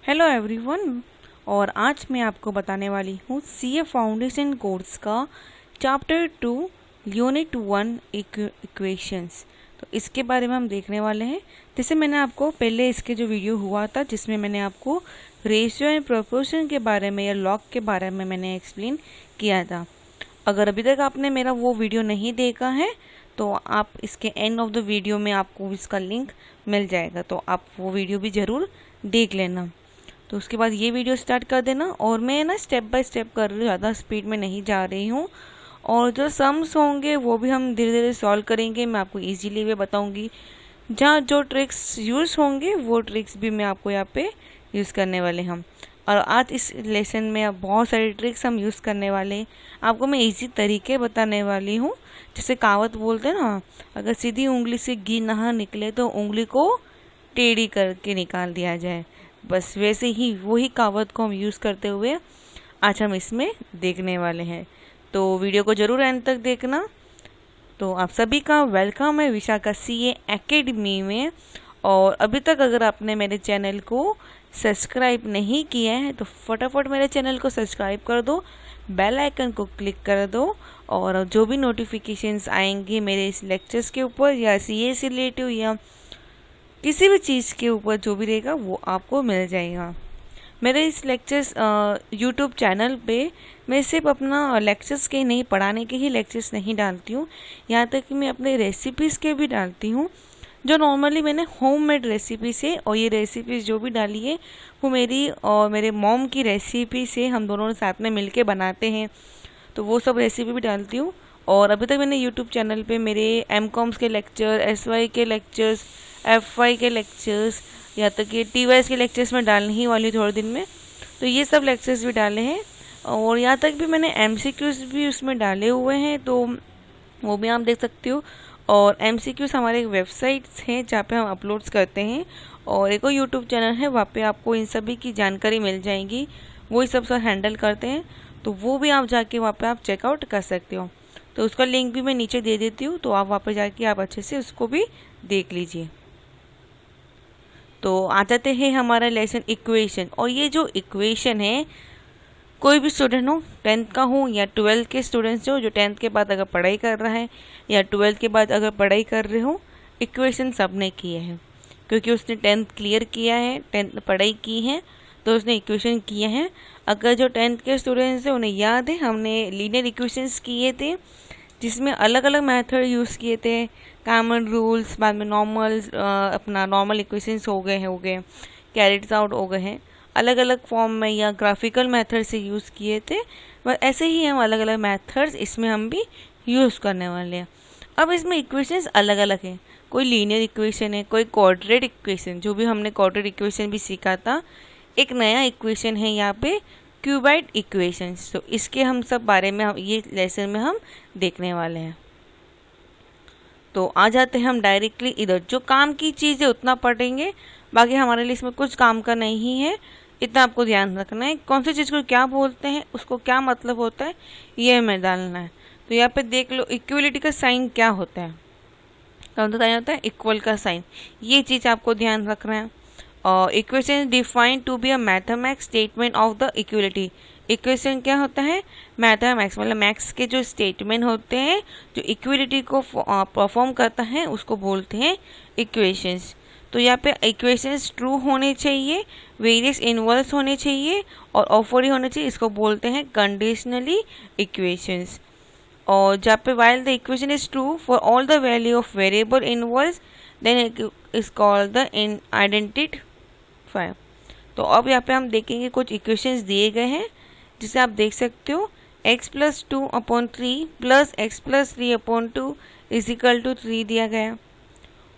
Hello everyone. और आज मैं आपको बताने वाली हूँ सीए फाउंडेशन कोर्स का चैप्टर 2 यूनिट 1 इक्वेशंस। तो इसके बारे में हम देखने वाले हैं। जैसे मैंने आपको पहले इसके जो वीडियो हुआ था जिसमें मैंने आपको रेशियो एंड प्रोपोर्शन के बारे में या लॉग के बारे में मैंने एक्सप्लेन किया था। अगर अभी तक आपने मेरा वो वीडियो नहीं देखा है तो आप इसके एंड ऑफ द वीडियो में आपको इसका लिंक मिल जाएगा, तो आप वो वीडियो भी ज़रूर देख लेना। तो उसके बाद ये वीडियो स्टार्ट कर देना। और मैं ना स्टेप बाय स्टेप कर रही हूँ, ज़्यादा स्पीड में नहीं जा रही हूँ। और जो सम्स होंगे वो भी हम धीरे धीरे सॉल्व करेंगे, मैं आपको इजीली वे बताऊँगी। जहाँ जो ट्रिक्स यूज़ होंगे वो ट्रिक्स भी मैं आपको यहाँ पे यूज़ करने वाले हम। और आज इस लेसन में अब बहुत सारी ट्रिक्स हम यूज़ करने वाले हैं। आपको मैं इजी तरीके बताने वाली हूँ। जैसे कहावत बोलते हैं ना, अगर सीधी उंगली से घी ना निकले तो उंगली को टेढ़ी करके निकाल दिया जाए, बस वैसे ही वही कहावत को हम यूज़ करते हुए आज हम इसमें देखने वाले हैं। तो वीडियो को ज़रूर एंड तक देखना। तो आप सभी का वेलकम है विशाखा सीए एकेडमी में। और अभी तक अगर आपने मेरे चैनल को सब्सक्राइब नहीं किया है तो फटाफट मेरे चैनल को सब्सक्राइब कर दो, बेल आइकन को क्लिक कर दो, और जो भी नोटिफिकेशंस आएंगे मेरे इस लेक्चर्स के ऊपर या सीए से रिलेटिव या किसी भी चीज़ के ऊपर जो भी रहेगा वो आपको मिल जाएगा। मेरे इस लेक्चर्स यूट्यूब चैनल पे मैं सिर्फ अपना लेक्चर्स के नहीं, पढ़ाने के ही लेक्चर्स नहीं डालती हूँ, यहाँ तक कि मैं अपने रेसिपीज़ के भी डालती हूँ जो नॉर्मली मैंने होममेड रेसिपी से। और ये रेसिपीज़ जो भी डाली है वो मेरी और मेरे मॉम की रेसिपी से हम दोनों साथ में मिलके बनाते हैं, तो वो सब रेसिपी भी डालती हूँ। और अभी तक मैंने यूट्यूब चैनल पे मेरे एमकॉम्स के लेक्चर, एसवाई के लेक्चर्स, एफवाई के लेक्चर्स, या तक कि टीवाईएस के लेक्चर्स में डालने ही वाली हूँ थोड़े दिन में, तो ये सब लेक्चर्स भी डाले हैं। और यहाँ तक भी मैंने एमसीक्यूज़ भी उसमें डाले हुए हैं, तो वो भी आप देख सकते हो। और एमसीक्यूज़ हमारे एक वेबसाइट्स हैं जहाँ पे हम अपलोड्स करते हैं, और एक और यूट्यूब चैनल है वहाँ पे आपको इन सभी की जानकारी मिल जाएगी, वही सब सर हैंडल करते हैं, तो वो भी आप जाके वहाँ पे आप चेकआउट कर सकते हो। तो उसका लिंक भी मैं नीचे दे देती हूँ, तो आप वहाँ पे जाके आप अच्छे से उसको भी देख लीजिए। तो आ जाते हैं हमारा लेसन इक्वेशन। और ये जो इक्वेशन है, कोई भी स्टूडेंट हो, 10th का हो या 12th के स्टूडेंट्स हो, जो 10th के बाद अगर पढ़ाई कर रहा है या 12th के बाद अगर पढ़ाई कर रहे हो, इक्वेशन सब ने किए हैं क्योंकि उसने 10th क्लियर किया है, 10th पढ़ाई की है, तो उसने इक्वेशन किए हैं। अगर जो 10th के स्टूडेंट्स हैं उन्हें याद है हमने लीनियर इक्वेशंस किए थे जिसमें अलग अलग मेथड यूज़ किए थे, कॉमन रूल्स, बाद में नॉर्मल अपना नॉर्मल इक्वेशंस हो गए, कैरेट्स आउट हो गए हैं, अलग अलग फॉर्म में या ग्राफिकल मेथड से यूज़ किए थे। बस ऐसे ही हम अलग अलग मेथड्स इसमें हम भी यूज़ करने वाले हैं। अब इसमें इक्वेशंस अलग अलग हैं, कोई लीनियर इक्वेशन है, कोई क्वाड्रेटिक इक्वेशन, जो भी हमने क्वाड्रेटिक इक्वेशन भी सीखा था। एक नया इक्वेशन है यहाँ पे क्यूबाइड इक्वेशंस, तो इसके हम सब बारे में हम ये लेसन में हम देखने वाले हैं। तो आ जाते हैं हम डायरेक्टली इधर। जो काम की चीज़ है उतना पढ़ेंगे, बाकी हमारे लिए इसमें कुछ काम का नहीं है, इतना आपको ध्यान रखना है। कौन सी चीज़ को क्या बोलते हैं, उसको क्या मतलब होता है, ये हमें डालना है। तो यहाँ पे देख लो इक्वलिटी का साइन क्या होता है, कौन सा साइन होता है, इक्वल का साइन, ये चीज़ आपको ध्यान रखना है। और equation define to be a mathematics statement of the equality. Equation क्या होता है, मैथमेटिक्स मतलब मैथ्स के जो स्टेटमेंट होते हैं जो इक्वलिटी को परफॉर्म करता है उसको बोलते हैं इक्वेशंस। तो यहाँ पे इक्वेशंस ट्रू होने चाहिए, वेरियस इनवर्स होने चाहिए और ऑफर ही होने चाहिए, इसको बोलते हैं कंडीशनली इक्वेशंस। और जहाँ पे while the equation is true for all the value of variable inverse then it is called the identifier. तो अब यहाँ पे हम देखेंगे कुछ इक्वेशंस दिए गए हैं जिसे आप देख सकते हो। x+2/3 plus x+3/2 is equal to 3 दिया गया।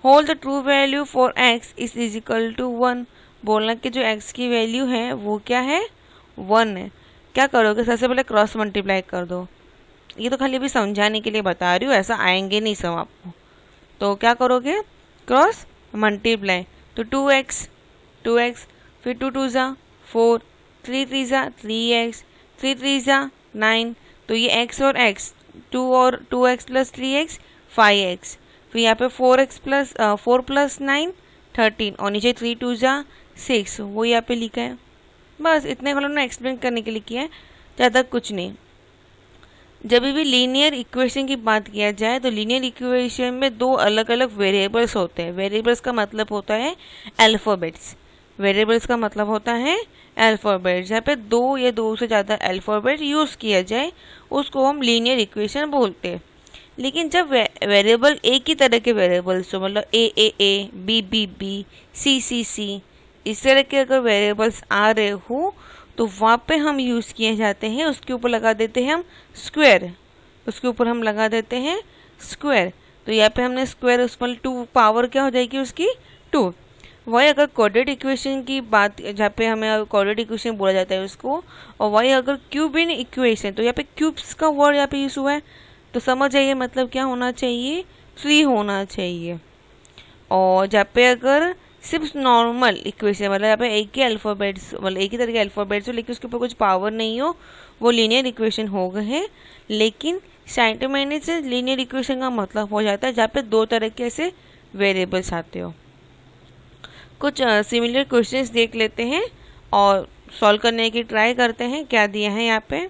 Hold the true value for x is equal to 1। बोलना कि जो x की वैल्यू है वो क्या है, 1 है। क्या करोगे, सबसे पहले क्रॉस मल्टीप्लाई कर दो। ये तो खाली अभी समझाने के लिए बता रही हूँ, ऐसा आएंगे नहीं सब आपको। तो क्या करोगे, क्रॉस मल्टीप्लाई, तो 2x, फिर 2 2 ज़ा 4, 3 3 ज़ा 3x, 3 3 ज़ा 9, तो ये x और x, 2 और 2x प्लस 3x 5x, फिर यहाँ पे 4 प्लस 9 13, और नीचे 3 2 ज़ा 6, वो यहाँ पे लिखा है। बस इतने वालों ने एक्सप्लेन करने के लिए किया है, ज़्यादा कुछ नहीं। जब भी लीनियर इक्वेशन की बात किया जाए तो लीनियर इक्वेशन में दो अलग अलग वेरिएबल्स होते हैं। वेरिएबल्स का मतलब होता है अल्फ़ाबेट्स। वेरिएबल्स का मतलब होता है अल्फ़ाबेट्स। जहाँ पे दो या दो से ज़्यादा अल्फ़ाबेट यूज़ किया जाए उसको हम लीनियर इक्वेशन बोलते हैं। लेकिन जब वेरिएबल एक ही तरह के वेरिएबल्स हो, मतलब ए बी बी बी, सी सी, इस तरह के अगर वेरिएबल्स आ रहे हो तो वहाँ पे हम यूज़ किए जाते हैं, उसके ऊपर लगा देते हैं हम स्क्वायर। उसके ऊपर हम लगा देते हैं स्क्वायर। तो यहाँ पे हमने स्क्वायर, उस पर 2 पावर क्या हो जाएगी उसकी 2। वही अगर कोऑर्डिनेट इक्वेशन की बात, जहाँ पे हमें कोऑर्डिनेट इक्वेशन बोला जाता है उसको, और वही अगर क्यूब इन इक्वेशन, तो यहाँ पे क्यूब्स का वर्ड यहाँ पे यूज़ हुआ है, तो समझ जाइए मतलब क्या होना चाहिए, 3 होना चाहिए। और जहाँ पे अगर सिर्फ नॉर्मल इक्वेशन, मतलब यहाँ पे एक ही अल्फ़ाबेट्स, मतलब एक ही तरह के अल्फ़ाबेट्स हो लेकिन उसके ऊपर कुछ पावर नहीं हो, वो लीनियर इक्वेशन हो गए हैं। लेकिन साइंटिफिक से लीनियर इक्वेशन का मतलब हो जाता है जहाँ पे दो तरह के ऐसे वेरिएबल्स आते हो। कुछ सिमिलर क्वेश्चंस देख लेते हैं और सॉल्व करने की ट्राई करते हैं। क्या दिया है यहाँ पे,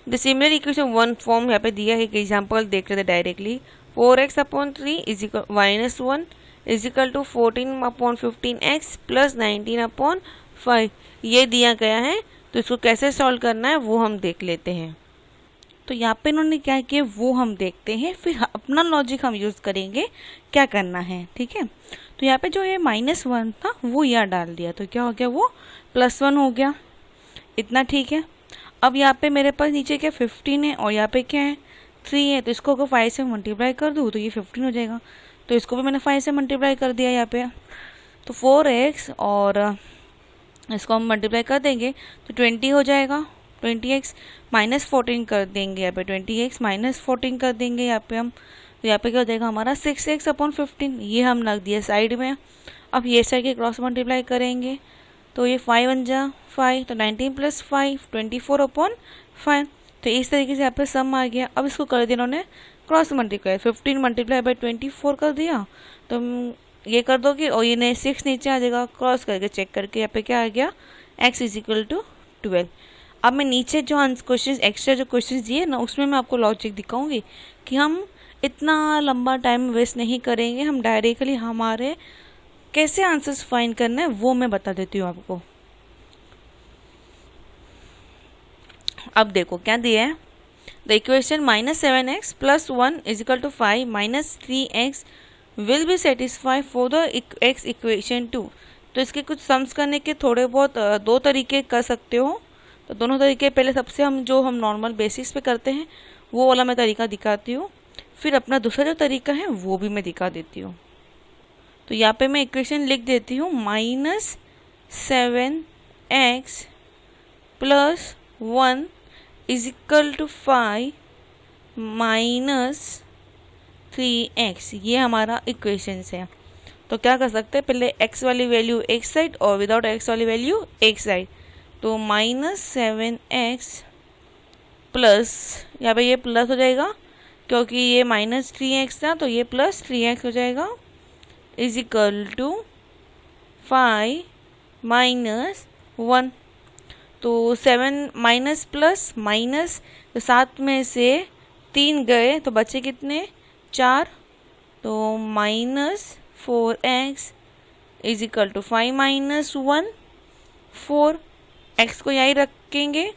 the similar equation one form यहाँ पे दिया है। एक एग्जाम्पल देख लेते directly. 4x/3 is equal -1 is equal to 14/15x plus 19/5 ये दिया गया है। तो इसको कैसे सॉल्व करना है वो हम देख लेते हैं। तो यहाँ पे इन्होंने क्या किया वो हम देखते हैं, फिर अपना लॉजिक हम यूज़ करेंगे क्या करना है, ठीक है। तो यहाँ पे जो ये -1 था वो यहाँ डाल दिया, तो क्या हो गया, वो +1 हो गया। इतना ठीक है। अब यहाँ पे मेरे पास नीचे क्या 15 है और यहाँ पे क्या है 3 है, तो इसको अगर 5 से मल्टीप्लाई कर दूँ तो ये 15 हो जाएगा। तो इसको भी मैंने 5 से मल्टीप्लाई कर दिया यहाँ पे। तो 4x और इसको हम मल्टीप्लाई कर देंगे तो 20 हो जाएगा। 20x -14 कर देंगे यहाँ पे, 20x -14 कर देंगे यहाँ पे हम। तो यहाँ पे क्या हो जाएगा हमारा 6x/15, ये हम रख दिया साइड में। अब ये साइड के क्रॉस मल्टीप्लाई करेंगे तो ये 5 बन जा 5, तो 19 + 5 24/5। तो इस तरीके से यहाँ पे सम आ गया। अब इसको कर दिया इन्होंने क्रॉस मल्टीप्लाई, 15 × 24 कर दिया। तो ये कर दोगे और ये 6 नीचे आ जाएगा, क्रॉस करके चेक करके यहाँ पे क्या आ गया x = 12। अब मैं नीचे जो क्वेश्चन एक्स्ट्रा जो क्वेश्चन दिए ना उसमें मैं आपको लॉजिक दिखाऊंगी कि हम इतना लंबा टाइम वेस्ट नहीं करेंगे, हम डायरेक्टली हमारे कैसे आंसर्स फाइंड करना है वो मैं बता देती हूँ आपको। अब देखो क्या दिया है, the equation -7x + 1 = 5 - 3x will be satisfy for the x equation 2। तो इसके कुछ सम्स करने के थोड़े बहुत दो तरीके कर सकते हो। तो दोनों तरीके, पहले सबसे हम नॉर्मल बेसिस पे करते हैं वो वाला मैं तरीका दिखाती हूँ, फिर अपना दूसरा जो तरीका है वो भी मैं दिखा देती हूँ। तो यहाँ पे मैं इक्वेशन लिख देती हूँ, -7x + 1 = 5 - 3x, ये हमारा इक्वेशंस है। तो क्या कर सकते हैं, पहले x वाली वैल्यू एक साइड और विदाउट x वाली वैल्यू एक साइड। तो -7x प्लस, यहाँ पे ये प्लस हो जाएगा क्योंकि ये -3x था, तो ये +3x हो जाएगा, = 5 - 1। तो 7 माइनस प्लस माइनस, तो 7 में से 3 गए तो बचे कितने 4। तो -4x = 5 - 1 4, x को यहीं रखेंगे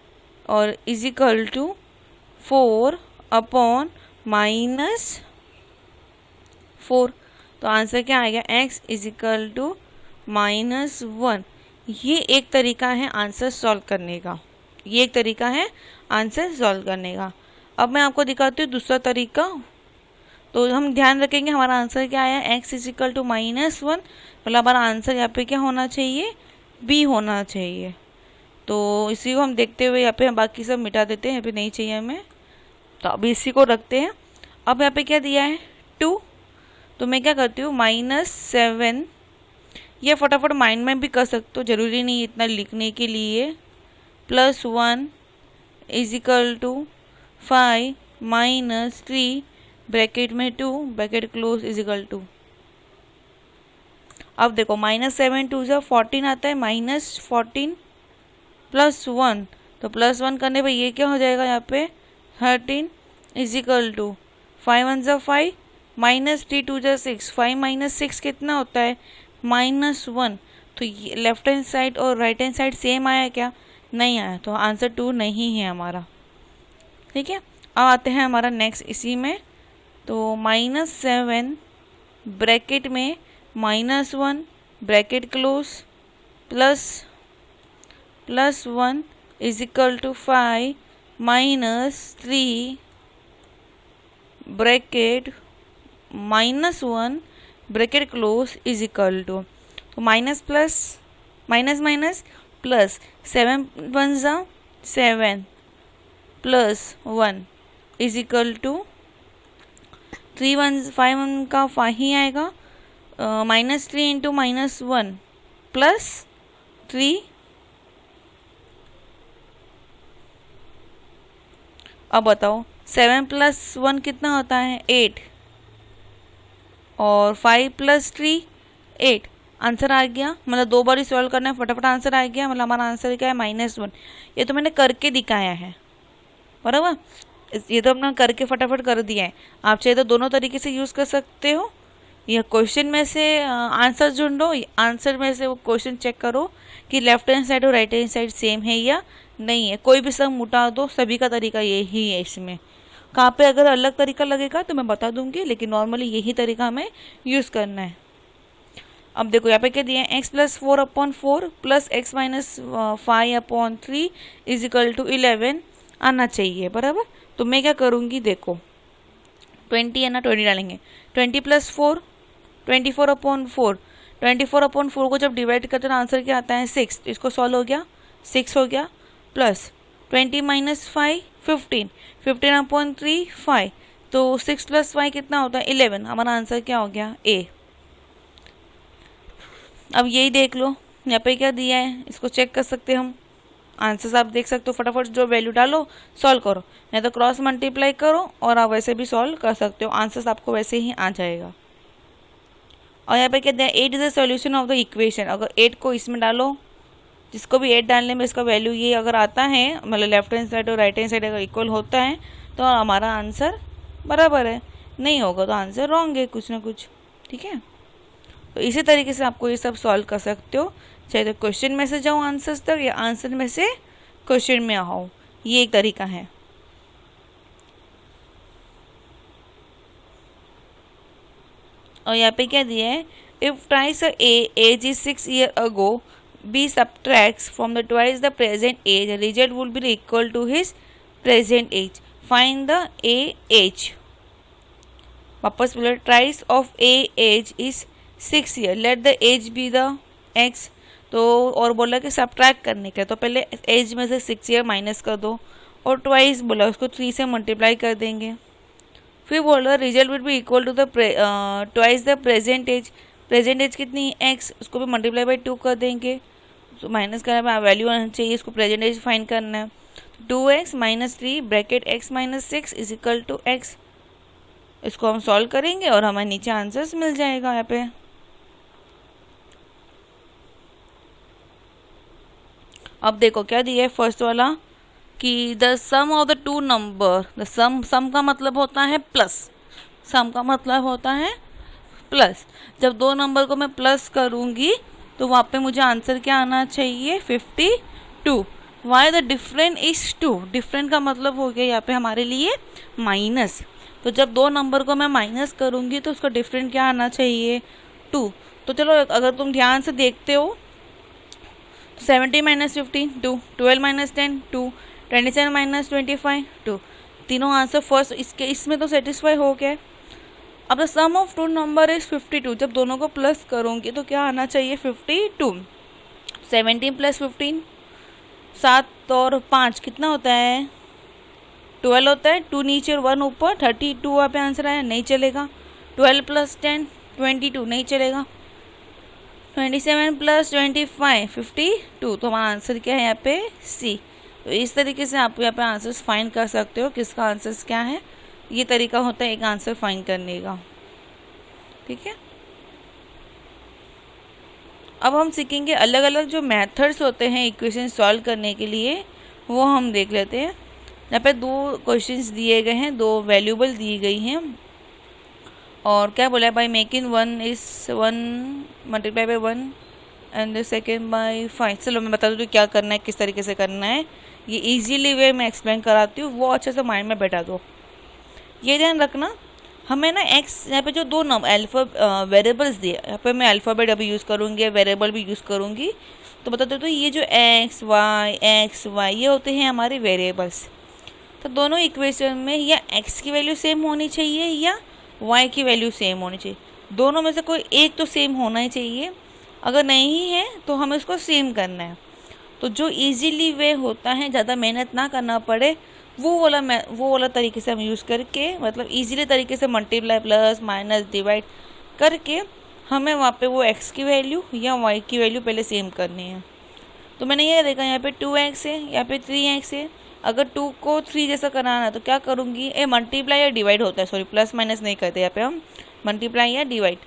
और = 4/-4। तो आंसर क्या आएगा, x = -1। ये एक तरीका है आंसर सॉल्व करने का, ये एक तरीका है आंसर सॉल्व करने का। अब मैं आपको दिखाती हूँ दूसरा तरीका। तो हम ध्यान रखेंगे हमारा आंसर क्या आया, x = -1, मतलब हमारा आंसर यहाँ पे क्या होना चाहिए, b होना चाहिए। तो इसी को हम देखते हुए यहाँ पे हम बाकी सब मिटा देते हैं, यहाँ पे नहीं चाहिए हमें, तो अभी इसी को रखते हैं। अब यहाँ पे क्या दिया है 2, तो मैं क्या करती हूँ -7, ये फटाफट माइंड में भी कर सकते हो, ज़रूरी नहीं इतना लिखने के लिए, +1 = 5 - 3 ब्रैकेट में 2 ब्रैकेट क्लोज = 2। अब देखो -7 2 जा 14 आता है, -14 +1, तो +1 करने पे ये क्या हो जाएगा यहाँ पे 13 इजिकल टू 5 1 जा 5, -3 2 जा 6, 5 - 6 कितना होता है -1। तो ये लेफ्ट हैंड साइड और राइट हैंड साइड सेम आया क्या? नहीं आया, तो आंसर 2 नहीं है हमारा। ठीक है, अब आते हैं हमारा नेक्स्ट इसी में। तो -7 ब्रैकेट में -1 bracket close +1 equal to 5 -3 bracket -1 bracket close equal to, तो minus plus minus minus plus 7 1 जा 7 +1 इजिकल टू 3 1 5 1 का 5 ही आएगा, -3 इंटू -1 +3। अब बताओ 7 + 1 कितना होता है 8, और 5 + 3 8। आंसर आ गया, मतलब 2 बार ही सॉल्व करना है, फटाफट आंसर आ गया। मतलब हमारा आंसर क्या है -1। ये तो मैंने करके दिखाया है, बराबर। ये तो अपना करके फटाफट कर दिया है। आप चाहे तो दोनों तरीके से यूज़ कर सकते हो, या क्वेश्चन में से आंसर ढूंढो, आंसर में से वो क्वेश्चन चेक करो कि लेफ्ट हैंड साइड और राइट हैंड साइड सेम है या नहीं है। कोई भी सम उठा दो, सभी का तरीका यही है। इसमें कहाँ पे अगर अलग तरीका लगेगा तो मैं बता दूंगी, लेकिन नॉर्मली यही तरीका हमें यूज़ करना है। अब देखो यहाँ पे क्या दिया है, x + 4/4 + x - 5/3 इजिकल टू 11 आना चाहिए, बराबर। तो मैं क्या करूँगी, देखो 20 है ना, 20 डालेंगे, 20 + 4 24/4, 24/4 को जब डिवाइड करते हैं आंसर क्या आता है 6, तो इसको सॉल्व हो गया 6 हो गया, प्लस 20 - 5 15, 15/3 5, तो 6 + 5 कितना होता है 11। हमारा आंसर क्या हो गया ए। अब यही देख लो यहाँ पे क्या दिया है, इसको चेक कर सकते हैं हम। आंसर्स आप देख सकते हो, फटाफट जो वैल्यू डालो सॉल्व करो, नहीं तो क्रॉस मल्टीप्लाई करो, और आप वैसे भी सॉल्व कर सकते हो, आंसर्स आपको वैसे ही आ जाएगा। और यहाँ पे क्या दिया है, 8 is the solution of the equation. अगर 8 को इसमें डालो, जिसको भी 8 डालने में इसका वैल्यू ये अगर आता है, मतलब लेफ्ट हैंड साइड और राइट हैंड साइड अगर इक्वल होता है, तो हमारा आंसर बराबर है। नहीं होगा तो आंसर रॉन्ग है कुछ ना कुछ। ठीक है, तो इसी तरीके से आपको ये सब सॉल्व कर सकते हो, चाहे तो क्वेश्चन में से जाओ आंसर्स तक, या आंसर में से क्वेश्चन में आओ, ये एक तरीका है। और यहाँ पे क्या दिया है, if twice A age is 6 years ago b subtracts from the twice the present age, the result will be equal to his present age. Find the a age. वापस बोलो, thrice of a age is 6 years, let the age be the x। तो और बोला कि subtract करने का, तो पहले एज में से 6 years माइनस कर दो, और ट्वाइस बोला उसको 3 से मल्टीप्लाई कर देंगे। फिर बोला result will be equal to the twice the present age. Present age कितनी है x, उसको भी मल्टीप्लाई बाई 2 कर देंगे, तो माइनस करने में वैल्यू आना चाहिए, इसको प्रेजेंट एज फाइंड करना है। 2x - 3 bracket x - 6 equal to x। इसको हम सॉल्व करेंगे और हमें नीचे आंसर्स मिल जाएगा यहाँ पे। अब देखो क्या दिया है फर्स्ट वाला, कि the sum of the two number, the sum का मतलब होता है प्लस, सम का मतलब होता है प्लस। जब दो नंबर को मैं प्लस करूँगी तो वहाँ पे मुझे आंसर क्या आना चाहिए 52। Why the different is 2, different का मतलब हो गया यहाँ पे हमारे लिए माइनस। तो जब दो नंबर को मैं माइनस करूँगी तो उसका डिफरेंट क्या आना चाहिए 2। तो चलो अगर तुम ध्यान से देखते हो, 70 - 15 2, 12 - 10 2, 27 - 25 2, तीनों आंसर फर्स्ट इसमें तो सेटिस्फाई हो गया। अब the sum of two number is 52, जब दोनों को प्लस करूँगी तो क्या आना चाहिए 52। 17 + 15, 7 और 5 कितना होता है 12 होता है, 2 नीचे और 1 ऊपर, 32 वहाँ पे आंसर आया, नहीं चलेगा। 12 + 10 22, नहीं चलेगा। 27 + 25 52, तो हमारा आंसर क्या है यहाँ पे सी। तो इस तरीके से आप यहाँ पे आंसर्स फाइंड कर सकते हो किसका आंसर्स क्या है। ये तरीका होता है एक आंसर फाइंड करने का। ठीक है। अब हम सीखेंगे अलग अलग जो मेथड्स होते हैं इक्वेशन सॉल्व करने के लिए, वो हम देख लेते हैं। यहाँ पे दो क्वेश्चंस दिए गए हैं, दो वैल्यूबल दी गई हैं, और क्या बोला है, by making 1 is 1 multiply by 1 and the second by 5। चलो मैं बता दूँ क्या करना है, किस तरीके से करना है। ये इजीली वे मैं एक्सप्लेन कराती हूँ, वो अच्छे से माइंड में बैठा दो। ये ध्यान रखना, हमें ना एक्स यहाँ पे जो दो वेरिएबल्स दिए, यहाँ पे मैं अल्फ़ाबेट अभी यूज़ करूँगी, वेरिएबल भी यूज़ करूँगी। तो बता दो, तो ये जो एक्स वाई ये होते हैं हमारे वेरिएबल्स। तो दोनों इक्वेशन में या एक्स की वैल्यू सेम होनी चाहिए या वाई की वैल्यू सेम होनी चाहिए। दोनों में से कोई एक तो सेम होना ही चाहिए। अगर नहीं है तो हमें उसको सेम करना है। तो जो इजीली वे होता है, ज़्यादा मेहनत ना करना पड़े, वो वाला तरीके से हम यूज़ करके, मतलब इजीली तरीके से मल्टीप्लाई प्लस माइनस डिवाइड करके हमें वहाँ पे वो एक्स की वैल्यू या वाई की वैल्यू पहले सेम करनी है। तो मैंने ये देखा, यहाँ पे 2x है, यहाँ पे 3x है। अगर 2 को 3 जैसा कराना है तो क्या करूँगी, ए मल्टीप्लाई या डिवाइड होता है, सॉरी प्लस माइनस नहीं करते, यहाँ पे हम मल्टीप्लाई या डिवाइड।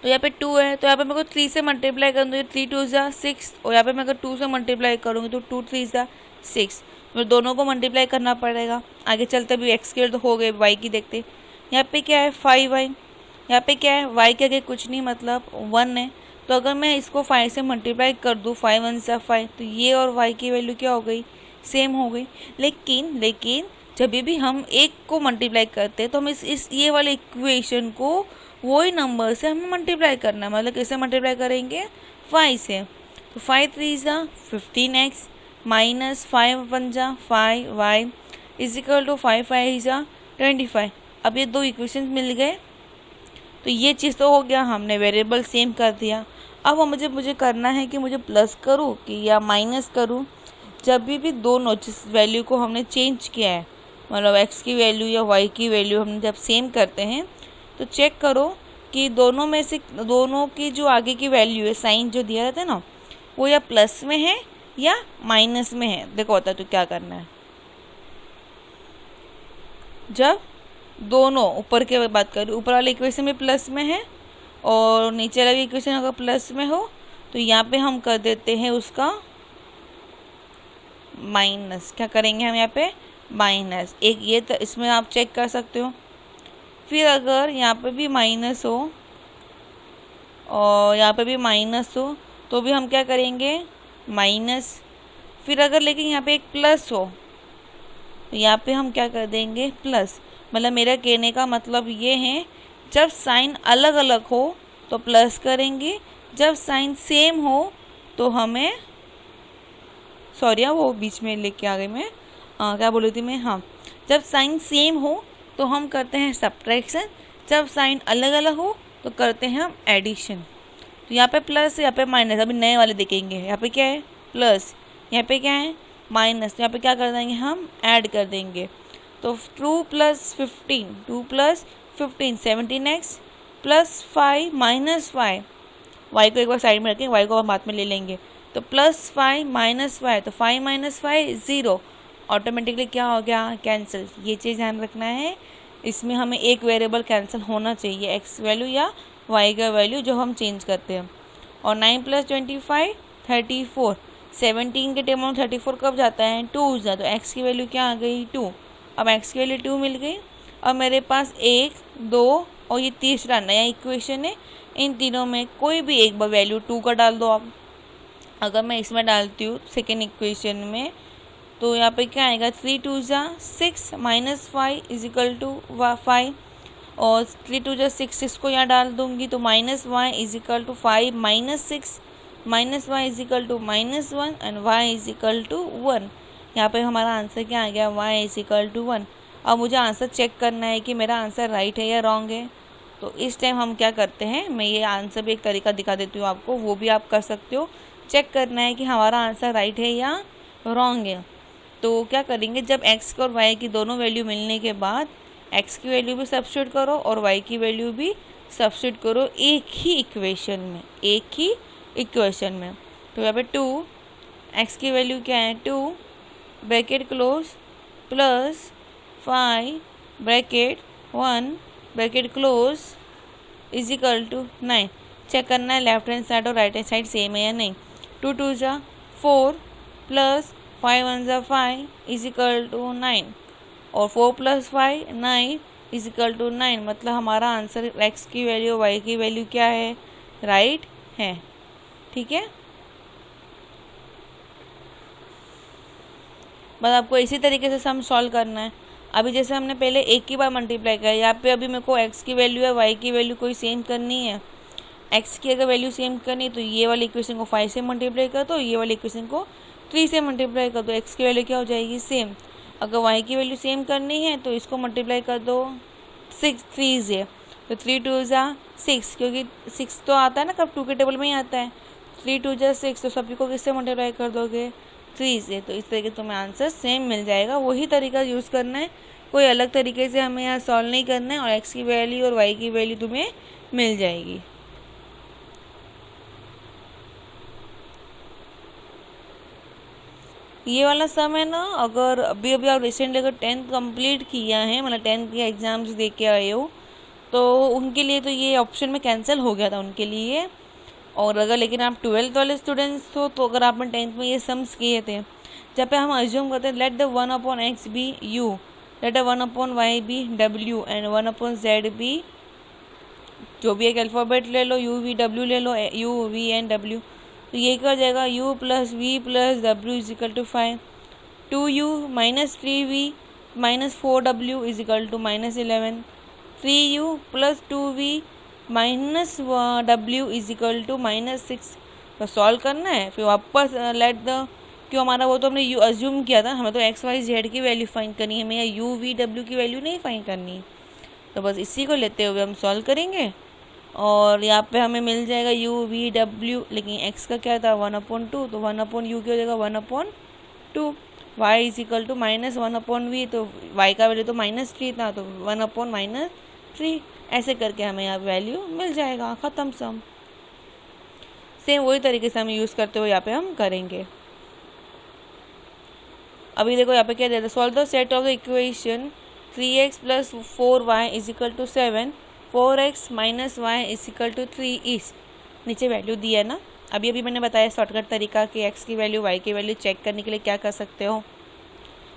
तो यहाँ पे 2 है, तो यहाँ पे मेरे को 3 से मल्टीप्लाई करूँगी, 3 2 ज़ा 6, और यहाँ पे मैं अगर 2 से मल्टीप्लाई करूँगी तो 2 3 ज़ा 6। तो दोनों को मल्टीप्लाई करना पड़ेगा। आगे चलते भी एक्स की तो हो गए, वाई की देखते। यहाँ पे क्या है 5y, यहाँ पे क्या है वाई के आगे कुछ नहीं, मतलब 1 है। तो अगर मैं इसको 5 से मल्टीप्लाई कर दूँ, 5 1 ज़ा 5, तो ये और वाई की वैल्यू क्या हो गई, सेम हो गई। लेकिन जब भी हम एक को मल्टीप्लाई करते हैं तो हम इस ये वाले इक्वेशन को वही नंबर से हमें मल्टीप्लाई करना है। मतलब कैसे मल्टीप्लाई करेंगे, 5 से। तो 5 3 ज़ा 15x माइनस 5 1 ज़ा 5y इज इक्वल टू 5 5 ज़ा 25। अब ये दो इक्वेशन मिल गए। तो ये चीज़ तो हो गया, हमने वेरिएबल सेम कर दिया। अब मुझे करना है कि मुझे प्लस करूँ कि या माइनस करूँ। जब भी दोनों जिस वैल्यू को हमने चेंज किया है, मतलब x की वैल्यू या y की वैल्यू हमने जब सेम करते हैं, तो चेक करो कि दोनों में से दोनों की जो आगे की वैल्यू है, साइन जो दिया रहता है ना, वो या प्लस में है या माइनस में है। देखो होता है तो क्या करना है, जब दोनों ऊपर की बात करें, ऊपर वाले इक्वेशन में प्लस में है और नीचे वाली इक्वेशन अगर प्लस में हो, तो यहाँ पे हम कर देते हैं उसका माइनस। क्या करेंगे हम यहाँ पे, माइनस। एक ये तो इसमें आप चेक कर सकते हो। फिर अगर यहाँ पे भी माइनस हो और यहाँ पे भी माइनस हो, तो भी हम क्या करेंगे, माइनस। फिर अगर लेकिन यहाँ पे एक प्लस हो, तो यहाँ पे हम क्या कर देंगे, प्लस। मतलब मेरा कहने का मतलब ये है, जब साइन अलग अलग हो तो प्लस करेंगे, जब साइन सेम हो तो हमें, सॉरी वो बीच में लेके आ गई मैं, क्या बोल रही थी मैं, हाँ, जब साइन सेम हो तो हम करते हैं सब्ट्रैक्शन, जब साइन अलग अलग हो तो करते हैं हम एडिशन। तो यहाँ पे प्लस, यहाँ पे माइनस, अभी नए वाले देखेंगे। यहाँ पे क्या है, प्लस, यहाँ पे क्या है, माइनस। यहाँ पे क्या कर देंगे, हम ऐड कर देंगे। तो 2 + 15, 2 + 15 17x प्लस 5 माइनस 5, वाई को एक बार साइड में रखें, वाई को हम बाद में ले लेंगे। तो +5 - 5, तो 5 - 5 0, ऑटोमेटिकली क्या हो गया, कैंसिल। ये चीज़ ध्यान रखना है, इसमें हमें एक वेरिएबल कैंसिल होना चाहिए, एक्स वैल्यू या वाई का वैल्यू जो हम चेंज करते हैं। और 9 + 25 34, 17 के टेबल में 34 कब जाता है, 2 जा, तो एक्स की वैल्यू क्या आ गई, 2। अब एक्स की वैल्यू 2 मिल गई। अब मेरे पास 1 2 और ये तीसरा नया इक्वेशन है, इन तीनों में कोई भी एक बार वैल्यू 2 का डाल दो आप। अगर मैं इसमें डालती हूँ सेकेंड इक्वेशन में, तो यहाँ पे क्या आएगा, 3 2 ज़ा 6 - 5 = 5, और 3 2 ज़ा 6, 6 को यहाँ डाल दूँगी तो -y = 5 - 6 - y = -1 एंड y = 1। यहाँ पे हमारा आंसर क्या आ गया, y = 1। अब मुझे आंसर चेक करना है कि मेरा आंसर राइट है या रॉन्ग है। तो इस टाइम हम क्या करते हैं, मैं ये आंसर भी एक तरीका दिखा देती हूँ आपको, वो भी आप कर सकते हो। चेक करना है कि हमारा आंसर राइट है या रॉन्ग है। तो क्या करेंगे, जब x और y की दोनों वैल्यू मिलने के बाद x की वैल्यू भी सब्स्टिट्यूट करो और y की वैल्यू भी सब्स्टिट्यूट करो एक ही इक्वेशन में। तो यहाँ पे 2, x की वैल्यू क्या है, 2 bracket close plus 5 bracket 1 bracket close = 9। Check करना है लेफ्ट हैंड साइड और राइट हैंड साइड सेम है या नहीं। 2 2 जा 4 प्लस 5 1 जा 5 इज इक्वल टू 9 और 4 प्लस 5 9 इज इक्वल टू 9, मतलब हमारा आंसर x की वैल्यू y की वैल्यू क्या है, राइट है। ठीक है, बस आपको इसी तरीके से सम सॉल्व करना है। अभी जैसे हमने पहले एक ही बार मल्टीप्लाई किया, यहाँ पे अभी मेरे को x की वैल्यू है y की वैल्यू कोई सेम करनी है। x की अगर वैल्यू सेम करनी है तो ये वाली इक्वेशन को 5 से मल्टीप्लाई कर दो, ये वाली इक्वेशन को 3 से मल्टीप्लाई कर दो, x की वैल्यू क्या हो जाएगी, सेम। अगर y की वैल्यू सेम करनी है तो इसको मल्टीप्लाई कर दो 6 3 से, तो 3 2 जा 6, क्योंकि 6 तो आता है ना, कब 2 के टेबल में ही आता है। 3 2 जा 6, तो सभी को किससे मल्टीप्लाई कर दोगे, 3 से। तो इस तरीके से तुम्हें आंसर सेम मिल जाएगा। वही तरीका यूज़ करना है, कोई अलग तरीके से हमें यहाँ सॉल्व नहीं करना है, और x की वैल्यू और y की वैल्यू तुम्हें मिल जाएगी। ये वाला सम है ना, अगर अभी अभी आप रिसेंटली अगर 10th कंप्लीट किया है, मतलब 10th के एग्जाम्स दे के आए हो, तो उनके लिए तो ये ऑप्शन में कैंसिल हो गया था उनके लिए। और अगर लेकिन आप 12th वाले स्टूडेंट्स हो, तो अगर आपने 10th में ये सम्स किए थे, जब पे हम अज्यूम करते हैं let the 1/x be u, let the 1/y be w and 1/z be, जो भी एक अल्फ़ाबेट ले लो, u v w ले लो, u v एंड w, तो ये क्या हो जाएगा, u plus v plus w is equal to 5, 2u minus 3v minus 4w is equal to minus 11, 3u plus 2v minus w is equal to minus 6। तो solve करना है, फिर वापस लेट द, क्यों हमारा वो तो हमने यू अज्यूम किया था, हमें तो एक्स वाई जेड की वैल्यू फाइंड करनी है, हमें यहाँ यू वी डब्ल्यू की वैल्यू नहीं फाइंड करनी। तो बस इसी को लेते हुए हम सॉल्व करेंगे, और यहाँ पे हमें मिल जाएगा यू वी डब्ल्यू, लेकिन एक्स का क्या था 1/2, तो 1/u क्या हो जाएगा 1/2, y is equal to minus 1/v, तो वाई का वैल्यू तो -3 था, तो 1/-3, ऐसे करके हमें यहाँ वैल्यू मिल जाएगा, ख़त्म सम। सेम वही तरीके से हम यूज़ करते हुए यहाँ पे हम करेंगे। अभी देखो यहाँ पे क्या देता है, solve the set of the equation 3x plus 4y is equal to 7, 4x minus y is equal to 3 इस, नीचे वैल्यू दी है ना। अभी अभी मैंने बताया शॉर्टकट तरीका कि x की वैल्यू y की वैल्यू चेक करने के लिए क्या कर सकते हो।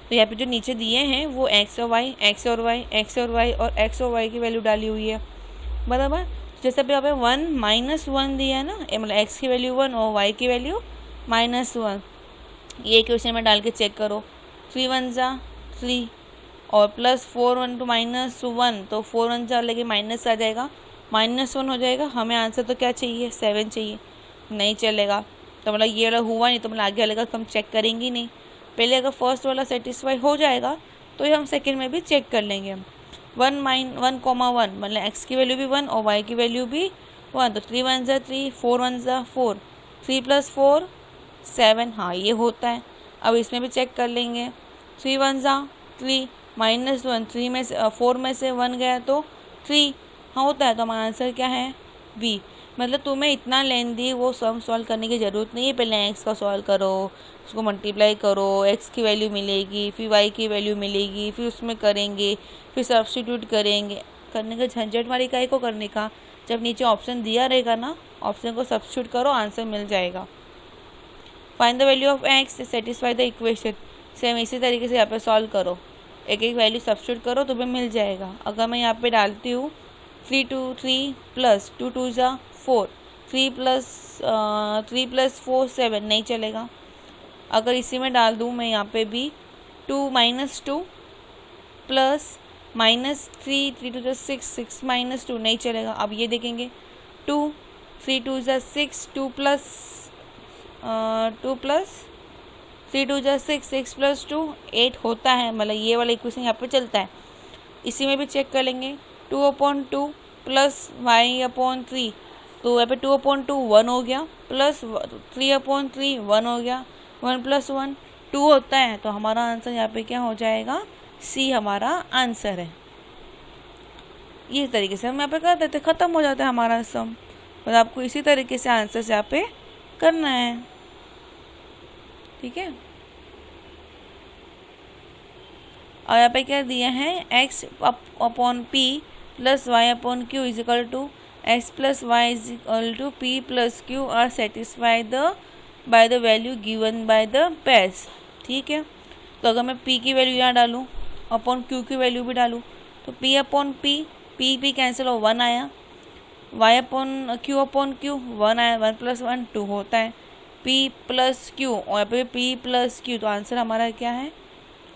तो यहाँ पे जो नीचे दिए हैं वो x और y, x और y, x और y और x और y की वैल्यू डाली हुई है, बराबर। जैसे अभी यहाँ पे 1 माइनस 1 दिया है ना, मतलब x की वैल्यू 1 और y की वैल्यू -1, ये इक्वेशन में डाल के चेक करो। 3 1 जा 3 और प्लस 4 1 टू -1, तो 4 1 जा लेके माइनस आ जाएगा, -1 हो जाएगा। हमें आंसर तो क्या चाहिए, 7 चाहिए, नहीं चलेगा। तो मतलब ये वाला हुआ नहीं, तो मतलब आगे वाले का हम चेक करेंगे नहीं। पहले अगर फर्स्ट वाला सेटिस्फाई हो जाएगा तो ये हम सेकंड में भी चेक कर लेंगे। 1 1, मतलब x की वैल्यू भी 1 और y की वैल्यू भी 1, तो 3 1 जा 3, 4 1 जा 4, 3 प्लस 4 7, हाँ ये होता है। अब इसमें भी चेक कर लेंगे, 3 1 जा 3, -1, 3 में से 4 में से 1 गया तो 3, हाँ होता है। तो हमारा आंसर क्या है, बी। मतलब तुम्हें इतना लेंदी वो सम सॉल्व करने की ज़रूरत नहीं है, पहले x का सॉल्व करो, उसको मल्टीप्लाई करो, x की वैल्यू मिलेगी, फिर y की वैल्यू मिलेगी, फिर उसमें करेंगे, फिर सब्स्टिट्यूट करेंगे। करने का झंझट मारी काहे को करने का, जब नीचे ऑप्शन दिया रहेगा ना, ऑप्शन को सब्स्टिट्यूट करो, आंसर मिल जाएगा। Find the value of x, satisfy the equation. Same इसी तरीके से यहाँ पे सॉल्व करो, एक एक वैल्यू सब्स्टिट्यूट करो, तुम्हें मिल जाएगा। अगर मैं यहाँ पे डालती हूँ 3 2 3 प्लस 2 2 जा 4, 3 प्लस 4 7, नहीं चलेगा। अगर इसी में डाल दूँ मैं यहाँ पे भी 2 -2 प्लस -3, 3 2 6, 6 -2, नहीं चलेगा। अब ये देखेंगे 2 3 2 जा 6, 2 प्लस 3 2 जा 6, 6 प्लस 2 8 होता है, मतलब ये वाला इक्वेशन यहाँ पे चलता है। इसी में भी चेक कर लेंगे 2/2 प्लस y/3, तो यहाँ पे 2/2 1 हो गया, प्लस 3/3 1 हो गया, 1 + 1 2 होता है। तो हमारा आंसर यहाँ पे क्या हो जाएगा, सी हमारा आंसर है। इस तरीके से हम यहाँ पे कर देते, ख़त्म हो जाता है हमारा सम। और आपको इसी तरीके से आंसर यहाँ पे करना है, ठीक है। और यहाँ पे क्या दिया है, x/p plus y/q is equal to s plus y is equal to p plus q are satisfied by the value given by the pairs. ठीक है, तो अगर मैं p की वैल्यू यहाँ डालूँ अपॉन q की वैल्यू भी डालूँ तो p अपॉन p कैंसिल हो 1 आया, y अपॉन q 1 आया, 1 प्लस 1 2 होता है, p प्लस q और यहाँ पे p प्लस q, तो आंसर हमारा क्या है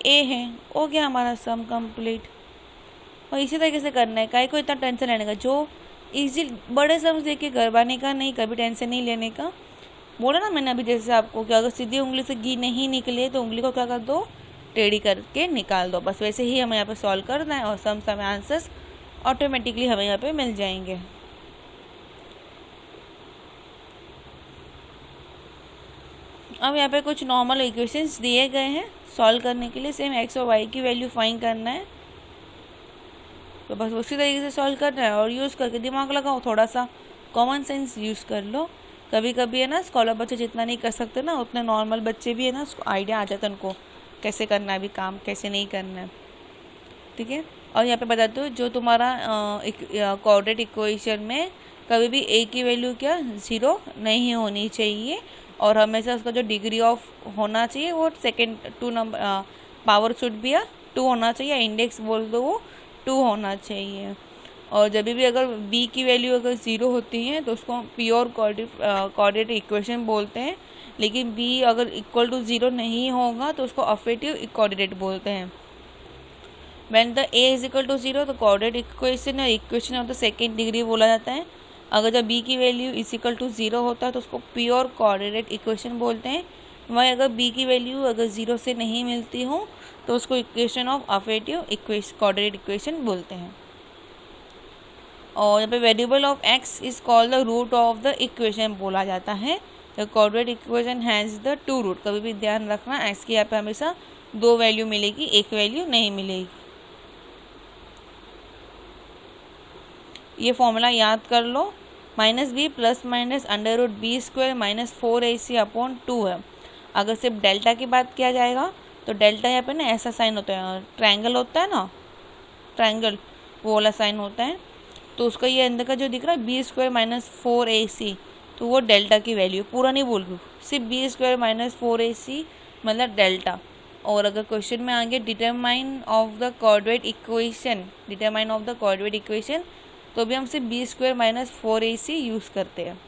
a है। हो गया हमारा सम कंप्लीट। और इसी तरीके से करना है, काहे को इतना टेंशन लेने का, जो इजी बड़े सम्स देख के करवाने का नहीं, कभी टेंशन नहीं लेने का। बोला ना मैंने अभी जैसे आपको कि अगर सीधी उंगली से घी नहीं निकले तो उंगली को क्या कर दो, टेढ़ी करके निकाल दो, बस वैसे ही हमें यहाँ पे सॉल्व करना है और सम्स हमें आंसर्स ऑटोमेटिकली हमें यहाँ पे मिल जाएंगे। अब यहाँ पे कुछ नॉर्मल इक्वेशंस दिए गए हैं सॉल्व करने के लिए, सेम एक्स और वाई की वैल्यू फाइंड करना है, तो बस उसी तरीके से सॉल्व करना है। और यूज़ करके दिमाग लगाओ, थोड़ा सा कॉमन सेंस यूज़ कर लो। कभी कभी है ना स्कॉलर बच्चे जितना नहीं कर सकते ना, उतने नॉर्मल बच्चे भी है ना उसको आइडिया आ जाता है उनको कैसे करना है अभी काम, कैसे नहीं करना है। ठीक है, और यहाँ पे बताते हो जो तुम्हारा कोऑर्डिनेट इक्वेशन में कभी भी a की वैल्यू क्या 0 नहीं होनी चाहिए, और हमेशा उसका जो डिग्री ऑफ होना चाहिए वो सेकेंड 2 नंबर पावर शुड भी 2 होना चाहिए, इंडेक्स बोल दो वो 2 होना चाहिए। और जब भी अगर b की वैल्यू अगर 0 होती है तो उसको प्योर कोऑर्डिनेट इक्वेशन बोलते हैं, लेकिन b अगर इक्वल टू 0 नहीं होगा तो उसको अफेक्टिव कोऑर्डिनेट बोलते हैं। When the a is equal to 0 तो कोऑर्डिनेट इक्वेशन और equation of the second degree बोला जाता है। अगर जब b की वैल्यू इज इक्वल टू 0 होता है तो उसको प्योर कोऑर्डिनेट इक्वेशन बोलते हैं। वहीं अगर b की वैल्यू अगर 0 से नहीं मिलती हो तो उसको equation of affective coordinate equation बोलते हैं। और यहाँ पे variable of x is called the root of the equation बोला जाता है। The coordinate equation has the 2 root, कभी भी ध्यान रखना x की यहाँ पे हमेशा 2 वैल्यू मिलेगी, एक वैल्यू नहीं मिलेगी। ये फॉर्मूला याद कर लो, -b plus minus under root b square minus 4ac upon 2 है। अगर सिर्फ डेल्टा की बात किया जाएगा तो डेल्टा यहाँ पे ना ऐसा साइन होता है, ट्रायंगल होता है ना, ट्रायंगल वो वाला साइन होता है, तो उसका ये अंदर का जो दिख रहा है बी स्क्वायर माइनस 4ac, तो वो डेल्टा की वैल्यू, पूरा नहीं बोल रही, सिर्फ बी स्क्वायर माइनस 4ac मतलब डेल्टा। और अगर क्वेश्चन में आगे determine of the coordinate equation, determine of the coordinate equation, तो भी हम सिर्फ B square minus 4ac use करते हैं।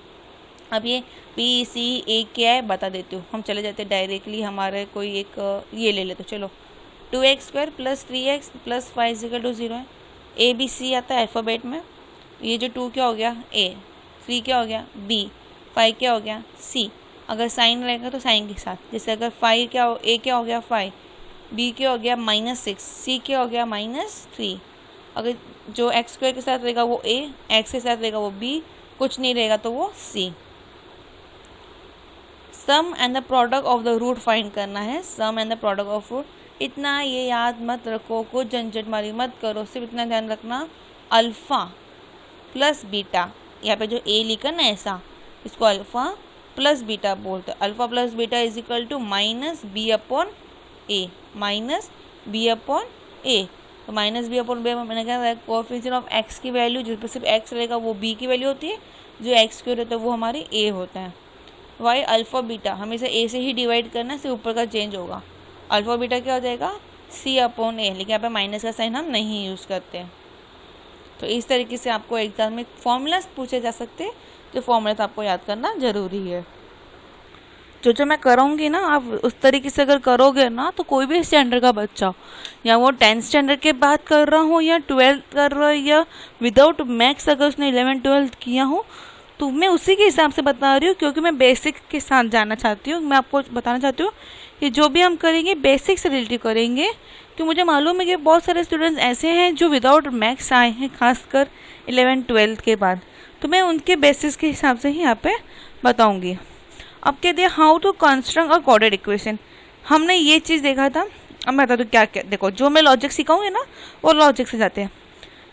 अब ये पी सी ए क्या है बता देती हूँ, हम चले जाते डायरेक्टली हमारे कोई एक ये ले लेते, चलो 2x square plus 3x plus 5 = 0 है। ए बी सी आता है अल्फ़ाबेट में, ये जो 2 क्या हो गया a, 3 क्या हो गया b, 5 क्या हो गया c। अगर साइन रहेगा तो साइन के साथ, जैसे अगर 5 क्या हो, a क्या हो गया 5, b क्या हो गया -6, c क्या हो गया -3। अगर जो x स्क्वायर के साथ रहेगा वो a, x के साथ रहेगा वो b, कुछ नहीं रहेगा तो वो c। Sum and the product of the root find करना है, sum and the product of root. इतना ये याद मत रखो, कुछ झंझट मारी मत करो, सिर्फ इतना ध्यान रखना अल्फ़ा प्लस बीटा, यहाँ पे जो a लिखा ना ऐसा, इसको अल्फ़ा प्लस बीटा बोलते हैं। Alpha plus beta is equal to -b upon a, -b upon a। तो -b अपॉन b मैंने कहा कोएफिशिएंट ऑफ x की वैल्यू जिस पर सिर्फ x रहेगा वो b की वैल्यू होती है, जो x क्यों रहता है वो हमारी a होता है। वाई अल्फ़ा बीटा हमेशा a से ही डिवाइड करना, सिर्फ ऊपर का चेंज होगा। अल्फ़ा बीटा क्या हो जाएगा c अपॉन a, लेकिन यहाँ पे माइनस का साइन हम नहीं यूज़ करते हैं। तो इस तरीके से आपको एग्जाम में फॉर्मूलाज पूछे जा सकते हैं, जो फॉर्मूलाज आपको याद करना ज़रूरी है। जो मैं कराऊंगी ना, आप उस तरीके से अगर करोगे ना तो कोई भी स्टैंडर्ड का बच्चा, या वो 10th स्टैंडर्ड के बात कर रहा हो या 12th कर रहा हो या विदाउट मैथ्स अगर उसने 11th 12th किया हो, तो मैं उसी के हिसाब से बता रही हूँ, क्योंकि मैं बेसिक के साथ जाना चाहती हूँ। मैं आपको बताना चाहती हूँ कि जो भी हम करेंगे बेसिक से रिलेटेड करेंगे, तो मुझे मालूम है कि बहुत सारे स्टूडेंट्स ऐसे हैं जो विदाउट मैथ्स आए हैं, खासकर 11th 12th के बाद, तो मैं उनके बेसिस के हिसाब से ही यहाँ पे बताऊँगी। अब कहते हैं how to construct a coordinate equation. हमने ये चीज़ देखा था, अब मैं बता दूँ क्या क्या। देखो जो मैं लॉजिक सिखाऊंगी ना वो लॉजिक से जाते हैं।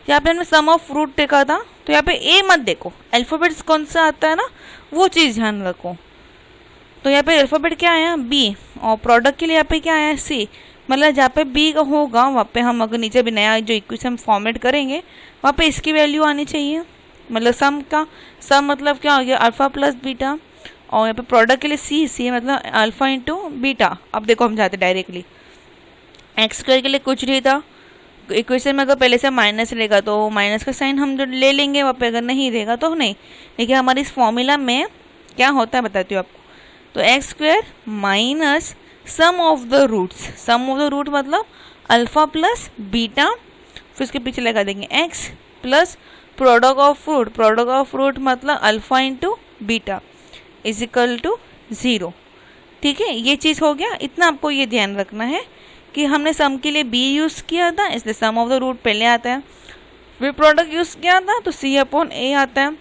यहाँ पे हमने सम ऑफ रूट देखा था, तो यहाँ पे ए मत देखो, अल्फ़ाबेट्स कौन सा आता है ना वो चीज़ ध्यान रखो। तो यहाँ पे अल्फ़ाबेट क्या आया बी, और प्रोडक्ट के लिए यहाँ पे क्या आया सी, मतलब जहाँ पे बी का होगा वहाँ पे हम अगर नीचे भी नया जो इक्वेशन फॉर्मेट करेंगे वहाँ पे इसकी वैल्यू आनी चाहिए, मतलब सम का सम मतलब क्या हो गया अल्फ़ा प्लस बीटा, और यहाँ पे प्रोडक्ट के लिए सी, सी मतलब अल्फ़ा इंटू बीटा। अब देखो हम जाते डायरेक्टली, एक्स स्क्वायर के लिए कुछ नहीं था, इक्वेशन में अगर पहले से माइनस रहेगा तो माइनस का साइन हम जो ले लेंगे वहाँ पे, अगर नहीं रहेगा तो नहीं। देखिए हमारे इस फॉर्मूला में क्या होता है बताती हूँ आपको। तो x square minus sum of the roots, sum of the root मतलब अल्फ़ा प्लस बीटा, फिर उसके पीछे लगा देंगे x plus product of root, product of root मतलब alpha into beta is equal to 0। ठीक है, ये चीज़ हो गया। इतना आपको ये ध्यान रखना है कि हमने सम के लिए बी यूज़ किया था, इसलिए सम ऑफ द रूट पहले आता है, फिर प्रोडक्ट यूज़ किया था तो सी अपॉन ए आता है।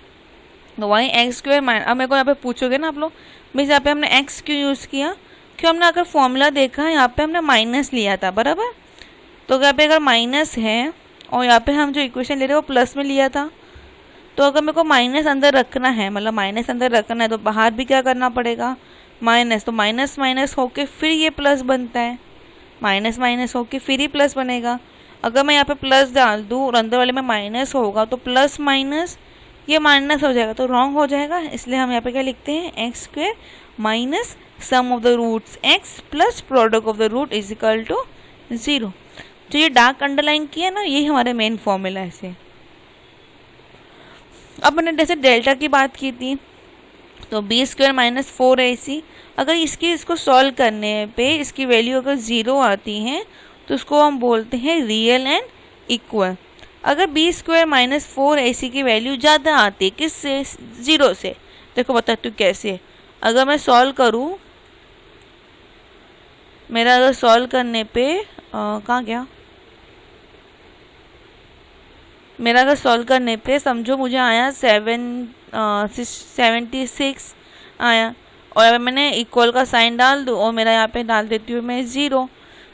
तो वहीं एक्स स्क्वायर माइनस, अब मेरे को यहाँ पे पूछोगे ना आप लोग, मीन्स यहाँ पे हमने एक्स क्यों यूज़ किया, क्यों हमने अगर फॉर्मूला देखा यहाँ पे हमने माइनस लिया था बराबर, तो यहाँ पे अगर माइनस है और यहाँ पे हम जो इक्वेशन ले रहे हैं वो प्लस में लिया था, तो अगर मेरे को माइनस अंदर रखना है, मतलब माइनस अंदर रखना है तो बाहर भी क्या करना पड़ेगा माइनस, तो माइनस माइनस होके फिर ये प्लस बनता है, माइनस माइनस होके फिर ही प्लस बनेगा। अगर मैं यहाँ पे प्लस डाल दूँ और अंदर वाले में माइनस होगा तो प्लस माइनस ये माइनस हो जाएगा तो रॉन्ग हो जाएगा, इसलिए हम यहाँ पे क्या लिखते हैं x square minus sum of the roots x plus product of the root is equal to 0। जो ये डार्क अंडरलाइन किया ना यही हमारे मेन फॉर्मूला है से। अब मैंने जैसे डेल्टा की बात की थी, तो बी स्क्वायर माइनस 4ac, अगर इसको सॉल्व करने पे इसकी वैल्यू अगर 0 आती है तो उसको हम बोलते हैं रियल एंड इक्वल। अगर बी स्क्वायर माइनस 4ac की वैल्यू ज़्यादा आती है किससे, 0 से, देखो बताती हूँ कैसे। अगर मैं सॉल्व करूँ, मेरा अगर सॉल्व करने पे कहाँ गया, मेरा अगर सॉल्व करने पे समझो मुझे आया 76 आया, और अगर मैंने इक्वल का साइन डाल दूँ और मेरा यहाँ पे डाल देती हूँ मैं 0,